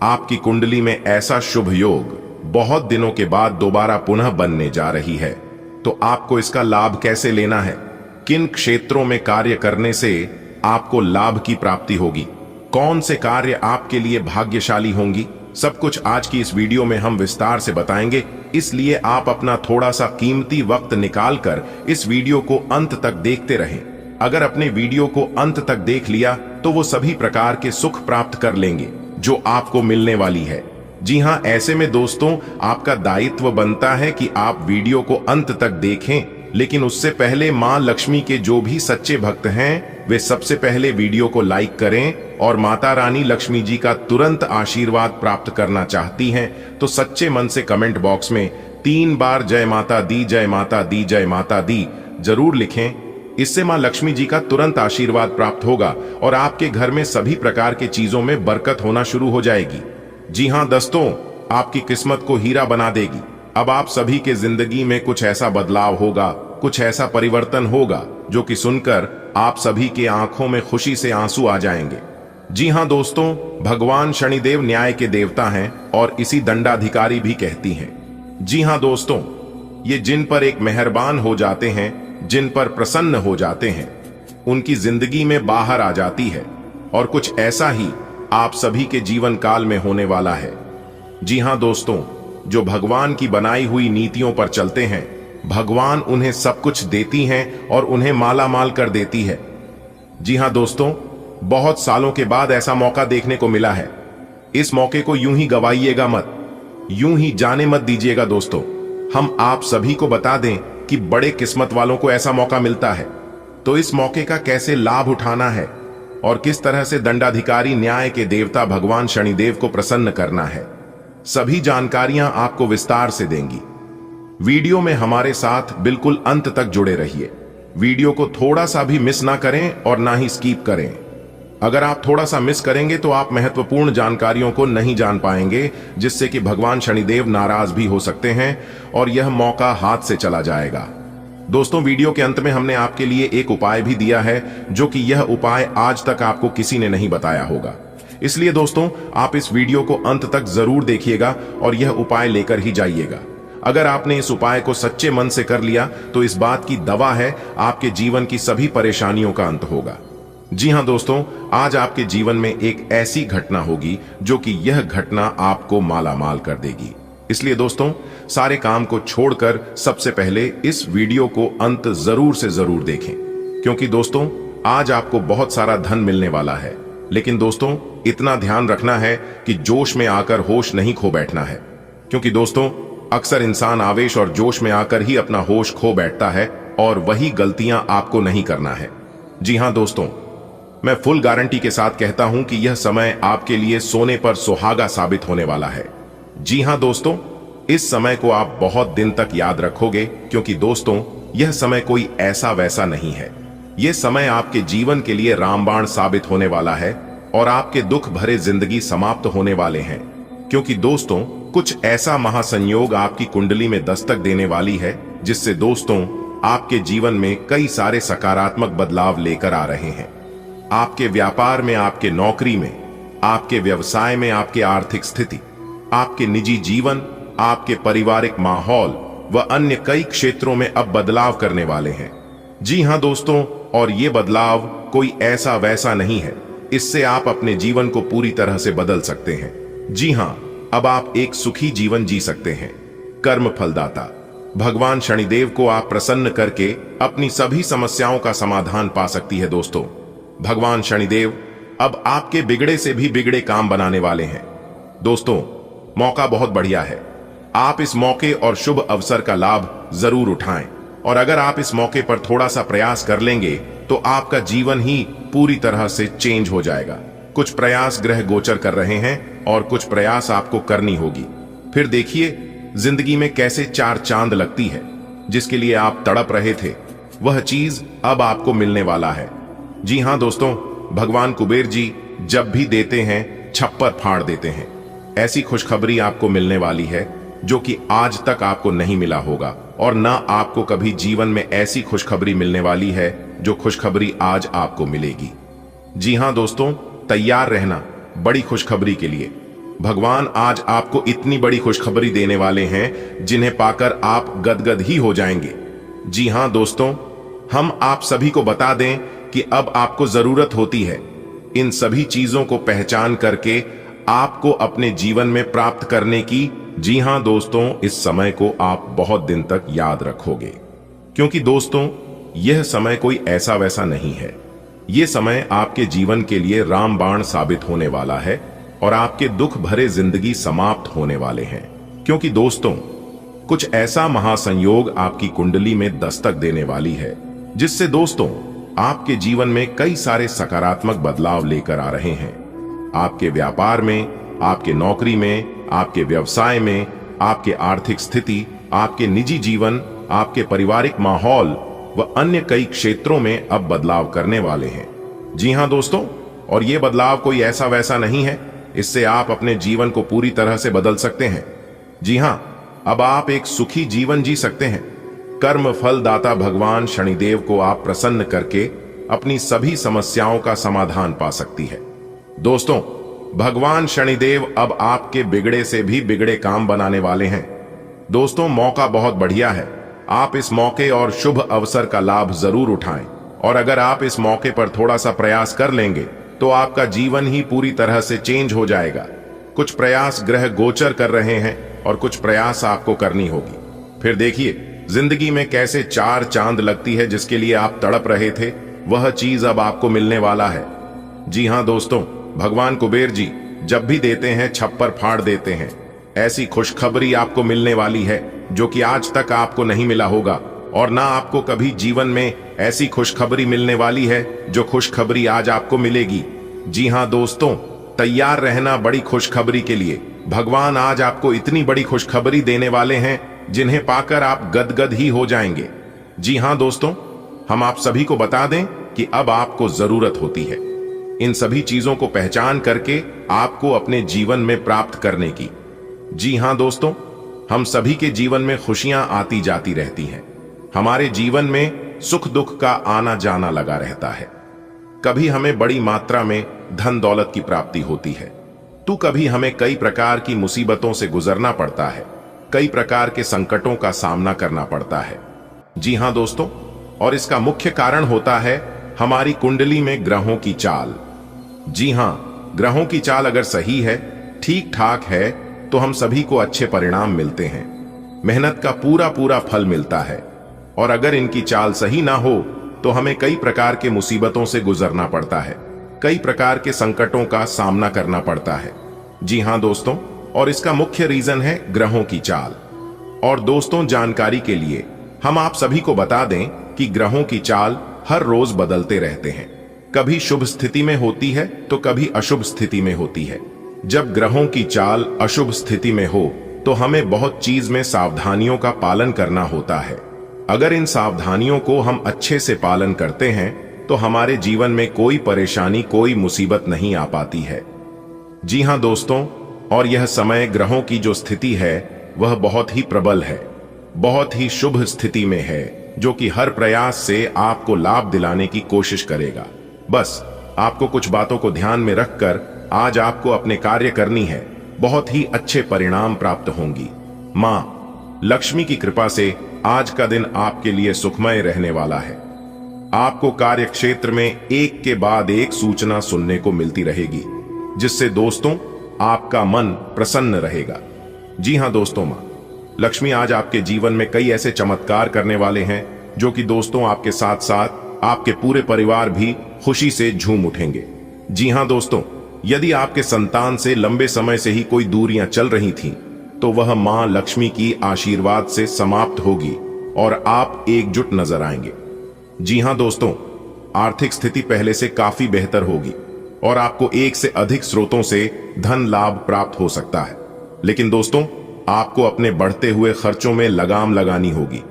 आपकी कुंडली में ऐसा शुभ योग बहुत दिनों के बाद दोबारा पुनः बनने जा रही है। तो आपको इसका लाभ कैसे लेना है, किन क्षेत्रों में कार्य करने से आपको लाभ की प्राप्ति होगी, कौन से कार्य आपके लिए भाग्यशाली होंगी, सब कुछ आज की इस वीडियो में हम विस्तार से बताएंगे। इसलिए आप अपना थोड़ा सा कीमती वक्त निकालकर इस वीडियो को अंत तक देखते रहें। अगर अपने वीडियो को अंत तक देख लिया तो वो सभी प्रकार के सुख प्राप्त कर लेंगे जो आपको मिलने वाली है। जी हां, ऐसे में दोस्तों आपका दायित्व बनता है कि आप वीडियो को अंत तक देखें, लेकिन उससे पहले मां लक्ष्मी के जो भी सच्चे भक्त हैं वे सबसे पहले वीडियो को लाइक करें और माता रानी लक्ष्मी जी का तुरंत आशीर्वाद प्राप्त करना चाहती हैं तो सच्चे मन से कमेंट बॉक्स में 3 बार जय माता दी, जय माता दी, जय माता दी जरूर लिखें। इससे मां लक्ष्मी जी का तुरंत आशीर्वाद प्राप्त होगा और आपके घर में सभी प्रकार की चीजों में बरकत होना शुरू हो जाएगी। जी हां दोस्तों, आपकी किस्मत को हीरा बना देगी। अब आप सभी के जिंदगी में कुछ ऐसा बदलाव होगा, कुछ ऐसा परिवर्तन होगा जो कि सुनकर आप सभी के आंखों में खुशी से आंसू आ जाएंगे। जी हां दोस्तों, भगवान शनिदेव न्याय के देवता हैं और इसी दंडाधिकारी भी कहती हैं। जी हां दोस्तों, ये जिन पर एक मेहरबान हो जाते हैं, जिन पर प्रसन्न हो जाते हैं, उनकी जिंदगी में बाहर आ जाती है और कुछ ऐसा ही आप सभी के जीवन काल में होने वाला है। जी हां दोस्तों, जो भगवान की बनाई हुई नीतियों पर चलते हैं, भगवान उन्हें सब कुछ देती हैं और उन्हें माला माल कर देती है। जी हां दोस्तों, बहुत सालों के बाद ऐसा मौका देखने को मिला है। इस मौके को यूं ही गवाइएगा मत, यूं ही जाने मत दीजिएगा दोस्तों। हम आप सभी को बता दें कि बड़े किस्मत वालों को ऐसा मौका मिलता है, तो इस मौके का कैसे लाभ उठाना है और किस तरह से दंडाधिकारी न्याय के देवता भगवान शनिदेव को प्रसन्न करना है, सभी जानकारियां आपको विस्तार से देंगी। वीडियो में हमारे साथ बिल्कुल अंत तक जुड़े रहिए। वीडियो को थोड़ा सा भी मिस ना करें और ना ही स्किप करें। अगर आप थोड़ा सा मिस करेंगे तो आप महत्वपूर्ण जानकारियों को नहीं जान पाएंगे, जिससे कि भगवान शनिदेव नाराज भी हो सकते हैं और यह मौका हाथ से चला जाएगा। दोस्तों, वीडियो के अंत में हमने आपके लिए एक उपाय भी दिया है, जो कि यह उपाय आज तक आपको किसी ने नहीं बताया होगा। इसलिए दोस्तों, आप इस वीडियो को अंत तक जरूर देखिएगा और यह उपाय लेकर ही जाइएगा। अगर आपने इस उपाय को सच्चे मन से कर लिया तो इस बात की दवा है, आपके जीवन की सभी परेशानियों का अंत होगा। जी हां दोस्तों, आज आपके जीवन में एक ऐसी घटना होगी जो कि यह घटना आपको मालामाल कर देगी। इसलिए दोस्तों, सारे काम को छोड़कर सबसे पहले इस वीडियो को अंत जरूर से जरूर देखें, क्योंकि दोस्तों आज आपको बहुत सारा धन मिलने वाला है। लेकिन दोस्तों इतना ध्यान रखना है कि जोश में आकर होश नहीं खो बैठना है, क्योंकि दोस्तों अक्सर इंसान आवेश और जोश में आकर ही अपना होश खो बैठता है और वही गलतियां आपको नहीं करना है। जी हां दोस्तों, मैं फुल गारंटी के साथ कहता हूं कि यह समय आपके लिए सोने पर सुहागा साबित होने वाला है। जी हां दोस्तों, इस समय को आप बहुत दिन तक याद रखोगे, क्योंकि दोस्तों यह समय कोई ऐसा वैसा नहीं है। यह समय आपके जीवन के लिए रामबाण साबित होने वाला है और आपके दुख भरे जिंदगी समाप्त होने वाले हैं, क्योंकि दोस्तों कुछ ऐसा महासंयोग आपकी कुंडली में दस्तक देने वाली है जिससे दोस्तों आपके जीवन में कई सारे सकारात्मक बदलाव लेकर आ रहे हैं। आपके व्यापार में, आपके नौकरी में, आपके व्यवसाय में, आपके आर्थिक स्थिति, आपके निजी जीवन, आपके पारिवारिक माहौल व अन्य कई क्षेत्रों में अब बदलाव करने वाले हैं। जी हां दोस्तों, और ये बदलाव कोई ऐसा वैसा नहीं है, इससे आप अपने जीवन को पूरी तरह से बदल सकते हैं। जी हां, अब आप एक सुखी जीवन जी सकते हैं। कर्म फलदाता भगवान शनिदेव को आप प्रसन्न करके अपनी सभी समस्याओं का समाधान पा सकती है। दोस्तों भगवान शनिदेव अब आपके बिगड़े से भी बिगड़े काम बनाने वाले हैं। दोस्तों मौका बहुत बढ़िया है, आप इस मौके और शुभ अवसर का लाभ जरूर उठाएं, और अगर आप इस मौके पर थोड़ा सा प्रयास कर लेंगे तो आपका जीवन ही पूरी तरह से चेंज हो जाएगा। कुछ प्रयास ग्रह गोचर कर रहे हैं और कुछ प्रयास आपको करनी होगी। फिर देखिए जिंदगी में कैसे चार चांद लगती है। जिसके लिए आप तड़प रहे थे वह चीज अब आपको मिलने वाला है। जी हां दोस्तों, भगवान कुबेर जी जब भी देते हैं छप्पर फाड़ देते हैं। ऐसी खुशखबरी आपको मिलने वाली है जो कि आज तक आपको नहीं मिला होगा, और ना आपको कभी जीवन में ऐसी खुशखबरी मिलने वाली है जो खुशखबरी आज आपको मिलेगी। जी हां दोस्तों, तैयार रहना बड़ी खुशखबरी के लिए। भगवान आज आपको इतनी बड़ी खुशखबरी देने वाले हैं जिन्हें पाकर आप गदगद ही हो जाएंगे। जी हां दोस्तों, हम आप सभी को बता दें कि अब आपको जरूरत होती है इन सभी चीजों को पहचान करके आपको अपने जीवन में प्राप्त करने की। जी हां दोस्तों, इस समय को आप बहुत दिन तक याद रखोगे, क्योंकि दोस्तों यह समय कोई ऐसा वैसा नहीं है। यह समय आपके जीवन के लिए रामबाण साबित होने वाला है और आपके दुख भरे जिंदगी समाप्त होने वाले हैं, क्योंकि दोस्तों कुछ ऐसा महासंयोग आपकी कुंडली में दस्तक देने वाली है जिससे दोस्तों आपके जीवन में कई सारे सकारात्मक बदलाव लेकर आ रहे हैं। आपके व्यापार में, आपके नौकरी में, आपके व्यवसाय में, आपके आर्थिक स्थिति, आपके निजी जीवन, आपके पारिवारिक माहौल व अन्य कई क्षेत्रों में अब बदलाव करने वाले हैं। जी हां दोस्तों, और ये बदलाव कोई ऐसा वैसा नहीं है, इससे आप अपने जीवन को पूरी तरह से बदल सकते हैं। जी हां, अब आप एक सुखी जीवन जी सकते हैं। कर्म फल दाता भगवान शनिदेव को आप प्रसन्न करके अपनी सभी समस्याओं का समाधान पा सकती है। दोस्तों भगवान शनिदेव अब आपके बिगड़े से भी बिगड़े काम बनाने वाले हैं। दोस्तों मौका बहुत बढ़िया है, आप इस मौके और शुभ अवसर का लाभ जरूर उठाएं, और अगर आप इस मौके पर थोड़ा सा प्रयास कर लेंगे तो आपका जीवन ही पूरी तरह से चेंज हो जाएगा। कुछ प्रयास ग्रह गोचर कर रहे हैं और कुछ प्रयास आपको करनी होगी। फिर देखिए जिंदगी में कैसे चार चांद लगती है। जिसके लिए आप तड़प रहे थे वह चीज अब आपको मिलने वाला है। जी हां दोस्तों, भगवान कुबेर जी जब भी देते हैं छप्पर फाड़ देते हैं। ऐसी खुशखबरी आपको मिलने वाली है जो कि आज तक आपको नहीं मिला होगा, और ना आपको कभी जीवन में ऐसी खुशखबरी मिलने वाली है जो खुशखबरी आज आपको मिलेगी। जी हां दोस्तों, तैयार रहना बड़ी खुशखबरी के लिए। भगवान आज आपको इतनी बड़ी खुशखबरी देने वाले हैं जिन्हें पाकर आप गदगद ही हो जाएंगे। जी हां दोस्तों, हम आप सभी को बता दें कि अब आपको जरूरत होती है इन सभी चीजों को पहचान करके आपको अपने जीवन में प्राप्त करने की। जी हां दोस्तों, हम सभी के जीवन में खुशियां आती जाती रहती हैं। हमारे जीवन में सुख दुख का आना जाना लगा रहता है। कभी हमें बड़ी मात्रा में धन दौलत की प्राप्ति होती है, तो कभी हमें कई प्रकार की मुसीबतों से गुजरना पड़ता है, कई प्रकार के संकटों का सामना करना पड़ता है। जी हां दोस्तों, और इसका मुख्य कारण होता है हमारी कुंडली में ग्रहों की चाल। जी हां, ग्रहों की चाल अगर सही है, ठीक ठाक है, तो हम सभी को अच्छे परिणाम मिलते हैं, मेहनत का पूरा पूरा फल मिलता है। और अगर इनकी चाल सही ना हो तो हमें कई प्रकार के मुसीबतों से गुजरना पड़ता है, कई प्रकार के संकटों का सामना करना पड़ता है। जी हां दोस्तों, और इसका मुख्य रीजन है ग्रहों की चाल। और दोस्तों, जानकारी के लिए हम आप सभी को बता दें कि ग्रहों की चाल हर रोज बदलते रहते हैं। कभी शुभ स्थिति में होती है तो कभी अशुभ स्थिति में होती है। जब ग्रहों की चाल अशुभ स्थिति में हो तो हमें बहुत चीज में सावधानियों का पालन करना होता है। अगर इन सावधानियों को हम अच्छे से पालन करते हैं तो हमारे जीवन में कोई परेशानी, कोई मुसीबत नहीं आ पाती है। जी हां दोस्तों, और यह समय ग्रहों की जो स्थिति है वह बहुत ही प्रबल है, बहुत ही शुभ स्थिति में है, जो कि हर प्रयास से आपको लाभ दिलाने की कोशिश करेगा। बस आपको कुछ बातों को ध्यान में रखकर आज आपको अपने कार्य करनी है, बहुत ही अच्छे परिणाम प्राप्त होंगी। मां लक्ष्मी की कृपा से आज का दिन आपके लिए सुखमय रहने वाला है। आपको कार्य क्षेत्र में एक के बाद एक सूचना सुनने को मिलती रहेगी, जिससे दोस्तों आपका मन प्रसन्न रहेगा। जी हां दोस्तों, मां लक्ष्मी आज आपके जीवन में कई ऐसे चमत्कार करने वाले हैं जो कि दोस्तों आपके साथ साथ आपके पूरे परिवार भी खुशी से झूम उठेंगे। जी हां दोस्तों, यदि आपके संतान से लंबे समय से ही कोई दूरियां चल रही थीं, तो वह मां लक्ष्मी की आशीर्वाद से समाप्त होगी और आप एकजुट नजर आएंगे। जी हां दोस्तों, आर्थिक स्थिति पहले से काफी बेहतर होगी और आपको एक से अधिक स्रोतों से धन लाभ प्राप्त हो सकता है। लेकिन दोस्तों, आपको अपने बढ़ते हुए खर्चों में लगाम लगानी होगी।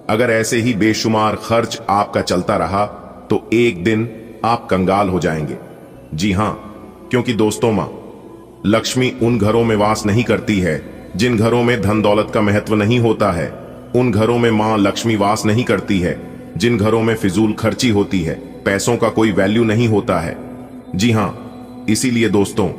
अगर ऐसे ही बेशुमार खर्च आपका चलता रहा तो एक दिन आप कंगाल हो जाएंगे। जी हां, क्योंकि दोस्तों मां लक्ष्मी उन घरों में वास नहीं करती है जिन घरों में धन दौलत का महत्व नहीं होता है। उन घरों में मां लक्ष्मी वास नहीं करती है जिन घरों में फिजूल खर्ची होती है, पैसों का कोई वैल्यू नहीं होता है। जी हां, इसीलिए दोस्तों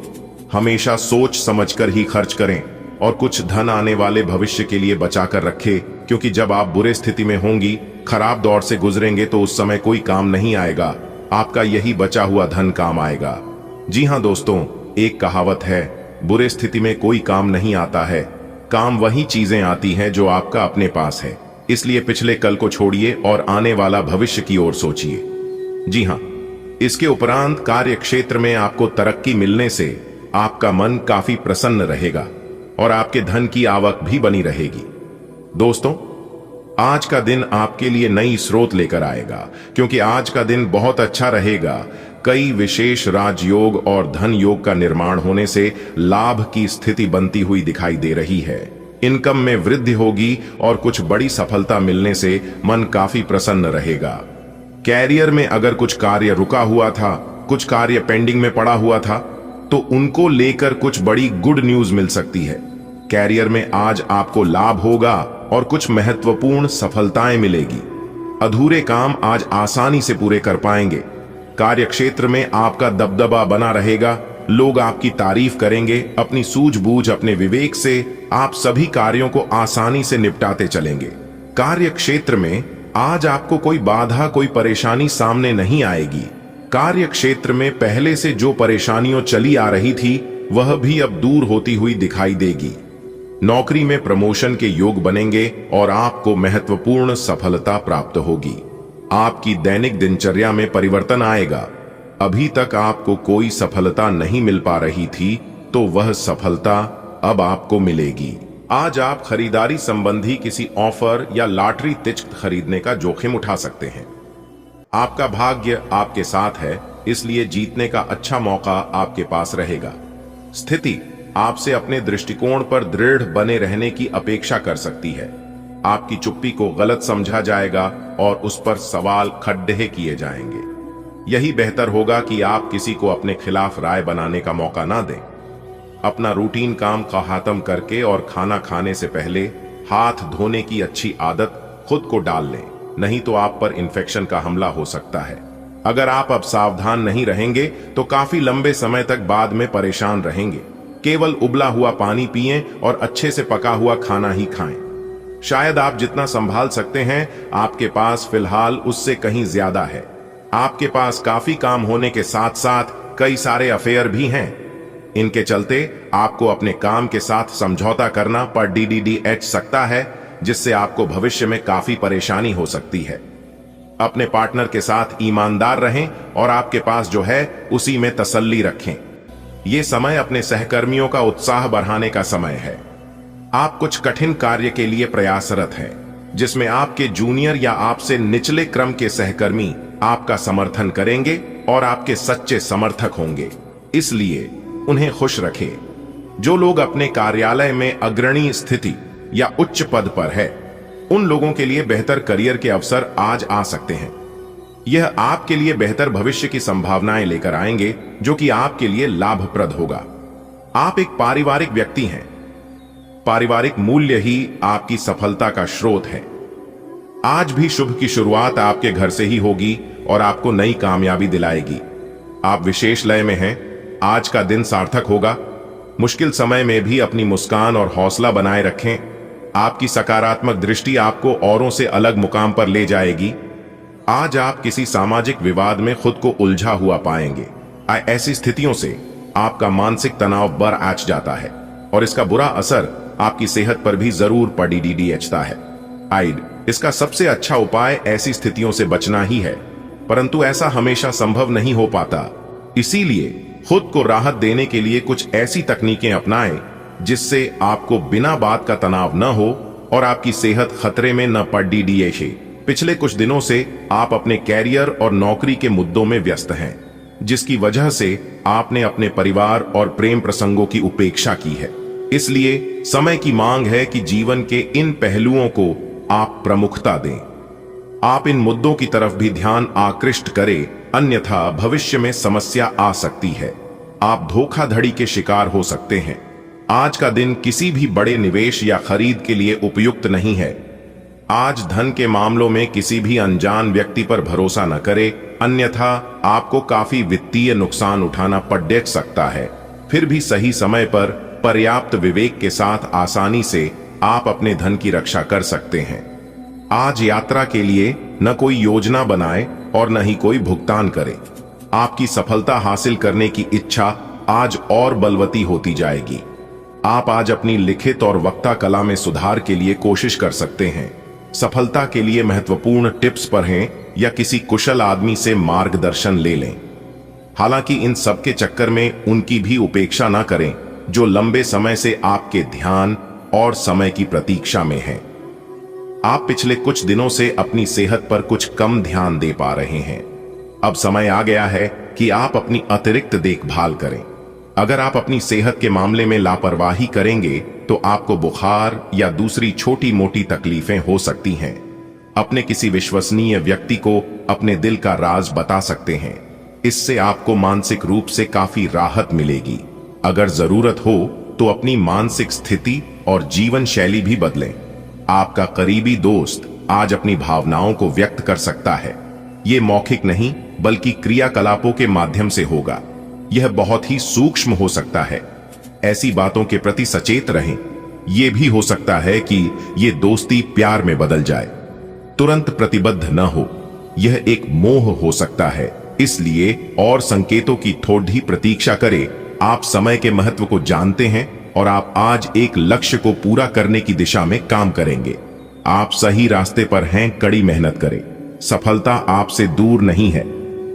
हमेशा सोच समझकर ही खर्च करें और कुछ धन आने वाले भविष्य के लिए बचा कर रखें, क्योंकि जब आप बुरे स्थिति में होंगी, खराब दौर से गुजरेंगे तो उस समय कोई काम नहीं आएगा, आपका यही बचा हुआ धन काम आएगा। जी हां दोस्तों, एक कहावत है, बुरे स्थिति में कोई काम नहीं आता है, काम वही चीजें आती हैं जो आपका अपने पास है। इसलिए पिछले कल को छोड़िए और आने वाला भविष्य की ओर सोचिए। जी हां, इसके उपरांत कार्य क्षेत्र में आपको तरक्की मिलने से आपका मन काफी प्रसन्न रहेगा और आपके धन की आवक भी बनी रहेगी। दोस्तों, आज का दिन आपके लिए नई स्रोत लेकर आएगा, क्योंकि आज का दिन बहुत अच्छा रहेगा। कई विशेष राजयोग और धन योग का निर्माण होने से लाभ की स्थिति बनती हुई दिखाई दे रही है। इनकम में वृद्धि होगी और कुछ बड़ी सफलता मिलने से मन काफी प्रसन्न रहेगा। कैरियर में अगर कुछ कार्य रुका हुआ था, कुछ कार्य पेंडिंग में पड़ा हुआ था, तो उनको लेकर कुछ बड़ी गुड न्यूज मिल सकती है। कैरियर में आज आपको लाभ होगा और कुछ महत्वपूर्ण सफलताएं मिलेगी। अधूरे काम आज आसानी से पूरे कर पाएंगे। कार्य क्षेत्र में आपका दबदबा बना रहेगा, लोग आपकी तारीफ करेंगे। अपनी सूझबूझ, अपने विवेक से आप सभी कार्यों को आसानी से निपटाते चलेंगे। कार्य क्षेत्र में आज आपको कोई बाधा, कोई परेशानी सामने नहीं आएगी। कार्य क्षेत्र में पहले से जो परेशानियों चली आ रही थी, वह भी अब दूर होती हुई दिखाई देगी। नौकरी में प्रमोशन के योग बनेंगे और आपको महत्वपूर्ण सफलता प्राप्त होगी। आपकी दैनिक दिनचर्या में परिवर्तन आएगा। अभी तक आपको कोई सफलता नहीं मिल पा रही थी, तो वह सफलता अब आपको मिलेगी। आज आप खरीदारी संबंधी किसी ऑफर या लॉटरी टिकट खरीदने का जोखिम उठा सकते हैं। आपका भाग्य आपके साथ है, इसलिए जीतने का अच्छा मौका आपके पास रहेगा। स्थिति आपसे अपने दृष्टिकोण पर दृढ़ बने रहने की अपेक्षा कर सकती है। आपकी चुप्पी को गलत समझा जाएगा और उस पर सवाल खड्डे किए जाएंगे। यही बेहतर होगा कि आप किसी को अपने खिलाफ राय बनाने का मौका ना दें। अपना रूटीन काम का खत्म करके और खाना खाने से पहले हाथ धोने की अच्छी आदत खुद को डाल लें, नहीं तो आप पर इन्फेक्शन का हमला हो सकता है। अगर आप अब सावधान नहीं रहेंगे तो काफी लंबे समय तक बाद में परेशान रहेंगे। केवल उबला हुआ पानी पिएं और अच्छे से पका हुआ खाना ही खाएं। शायद आप जितना संभाल सकते हैं, आपके पास फिलहाल उससे कहीं ज्यादा है। आपके पास काफी काम होने के साथ साथ कई सारे अफेयर भी हैं। इनके चलते आपको अपने काम के साथ समझौता करना पड़ सकता है, जिससे आपको भविष्य में काफी परेशानी हो सकती है। अपने पार्टनर के साथ ईमानदार रहें और आपके पास जो है उसी में तसल्ली रखें। यह समय अपने सहकर्मियों का उत्साह बढ़ाने का समय है। आप कुछ कठिन कार्य के लिए प्रयासरत हैं, जिसमें आपके जूनियर या आपसे निचले क्रम के सहकर्मी आपका समर्थन करेंगे और आपके सच्चे समर्थक होंगे, इसलिए उन्हें खुश रखें। जो लोग अपने कार्यालय में अग्रणी स्थिति या उच्च पद पर है, उन लोगों के लिए बेहतर करियर के अवसर आज आ सकते हैं। यह आपके लिए बेहतर भविष्य की संभावनाएं लेकर आएंगे, जो कि आपके लिए लाभप्रद होगा। आप एक पारिवारिक व्यक्ति हैं। पारिवारिक मूल्य ही आपकी सफलता का स्रोत है। आज भी शुभ की शुरुआत आपके घर से ही होगी और आपको नई कामयाबी दिलाएगी। आप विशेष लय में हैं। आज का दिन सार्थक होगा। मुश्किल समय में भी अपनी मुस्कान और हौसला बनाए रखें। आपकी सकारात्मक दृष्टि आपको औरों से अलग मुकाम पर ले जाएगी। आज आप किसी सामाजिक विवाद में खुद को उलझा हुआ पाएंगे। ऐसी स्थितियों से आपका मानसिक तनाव बढ़ आच जाता है और इसका बुरा असर आपकी सेहत पर भी जरूर पड़ता है। इसका सबसे अच्छा उपाय ऐसी स्थितियों से बचना ही है, परंतु ऐसा हमेशा संभव नहीं हो पाता। इसीलिए खुद को राहत देने के लिए कुछ ऐसी तकनीकें अपनाएं जिससे आपको बिना बात का तनाव न हो और आपकी सेहत खतरे में न पड़े। पिछले कुछ दिनों से आप अपने कैरियर और नौकरी के मुद्दों में व्यस्त हैं, जिसकी वजह से आपने अपने परिवार और प्रेम प्रसंगों की उपेक्षा की है। इसलिए समय की मांग है कि जीवन के इन पहलुओं को आप प्रमुखता दें। आप इन मुद्दों की तरफ भी ध्यान आकृष्ट करें, अन्यथा भविष्य में समस्या आ सकती है। आप धोखाधड़ी के शिकार हो सकते हैं। आज का दिन किसी भी बड़े निवेश या खरीद के लिए उपयुक्त नहीं है। आज धन के मामलों में किसी भी अनजान व्यक्ति पर भरोसा न करें, अन्यथा आपको काफी वित्तीय नुकसान उठाना पड़ सकता है। फिर भी सही समय पर पर्याप्त विवेक के साथ आसानी से आप अपने धन की रक्षा कर सकते हैं। आज यात्रा के लिए न कोई योजना बनाए और न ही कोई भुगतान करे। आपकी सफलता हासिल करने की इच्छा आज और बलवती होती जाएगी। आप आज अपनी लिखित और वक्ता कला में सुधार के लिए कोशिश कर सकते हैं। सफलता के लिए महत्वपूर्ण टिप्स पर हैं या किसी कुशल आदमी से मार्गदर्शन ले लें। हालांकि इन सब के चक्कर में उनकी भी उपेक्षा ना करें जो लंबे समय से आपके ध्यान और समय की प्रतीक्षा में हैं। आप पिछले कुछ दिनों से अपनी सेहत पर कुछ कम ध्यान दे पा रहे हैं। अब समय आ गया है कि आप अपनी अतिरिक्त देखभाल करें। अगर आप अपनी सेहत के मामले में लापरवाही करेंगे तो आपको बुखार या दूसरी छोटी मोटी तकलीफें हो सकती हैं। अपने किसी विश्वसनीय व्यक्ति को अपने दिल का राज बता सकते हैं। इससे आपको मानसिक रूप से काफी राहत मिलेगी। अगर जरूरत हो तो अपनी मानसिक स्थिति और जीवन शैली भी बदलें। आपका करीबी दोस्त आज अपनी भावनाओं को व्यक्त कर सकता है। ये मौखिक नहीं बल्कि क्रियाकलापों के माध्यम से होगा। यह बहुत ही सूक्ष्म हो सकता है। ऐसी बातों के प्रति सचेत रहें। यह भी हो सकता है कि ये दोस्ती प्यार में बदल जाए। तुरंत प्रतिबद्ध न हो, यह एक मोह हो सकता है। इसलिए और संकेतों की थोड़ी प्रतीक्षा करें। आप समय के महत्व को जानते हैं और आप आज एक लक्ष्य को पूरा करने की दिशा में काम करेंगे। आप सही रास्ते पर हैं। कड़ी मेहनत करें। सफलता आपसे दूर नहीं है।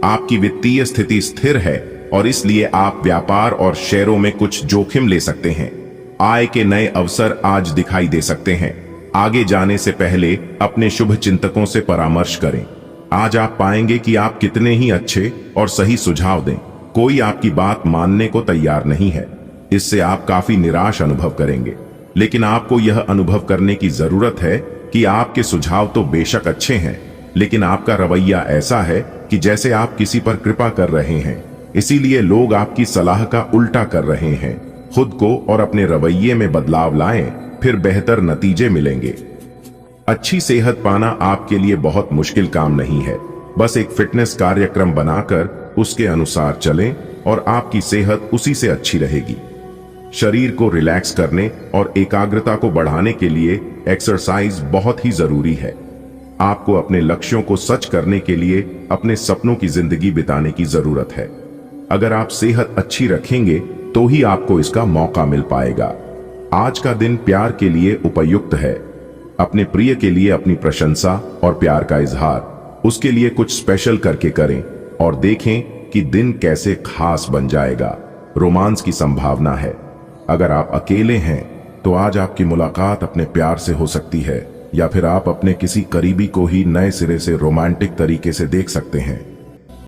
आपकी वित्तीय स्थिति स्थिर है और इसलिए आप व्यापार और शेयरों में कुछ जोखिम ले सकते हैं। आय के नए अवसर आज दिखाई दे सकते हैं। आगे जाने से पहले अपने शुभ चिंतकों से परामर्श करें। आज आप पाएंगे कि आप कितने ही अच्छे और सही सुझाव दें। कोई आपकी बात मानने को तैयार नहीं है। इससे आप काफी निराश अनुभव करेंगे, लेकिन आपको यह अनुभव करने की जरूरत है कि आपके सुझाव तो बेशक अच्छे हैं, लेकिन आपका रवैया ऐसा है कि जैसे आप किसी पर कृपा कर रहे हैं। इसीलिए लोग आपकी सलाह का उल्टा कर रहे हैं। खुद को और अपने रवैये में बदलाव लाएं, फिर बेहतर नतीजे मिलेंगे। अच्छी सेहत पाना आपके लिए बहुत मुश्किल काम नहीं है। बस एक फिटनेस कार्यक्रम बनाकर उसके अनुसार चलें और आपकी सेहत उसी से अच्छी रहेगी। शरीर को रिलैक्स करने और एकाग्रता को बढ़ाने के लिए एक्सरसाइज बहुत ही जरूरी है। आपको अपने लक्ष्यों को सच करने के लिए अपने सपनों की जिंदगी बिताने की जरूरत है। अगर आप सेहत अच्छी रखेंगे तो ही आपको इसका मौका मिल पाएगा। आज का दिन प्यार के लिए उपयुक्त है। अपने प्रिय के लिए अपनी प्रशंसा और प्यार का इजहार उसके लिए कुछ स्पेशल करके करें और देखें कि दिन कैसे खास बन जाएगा। रोमांस की संभावना है। अगर आप अकेले हैं तो आज आपकी मुलाकात अपने प्यार से हो सकती है, या फिर आप अपने किसी करीबी को ही नए सिरे से रोमांटिक तरीके से देख सकते हैं।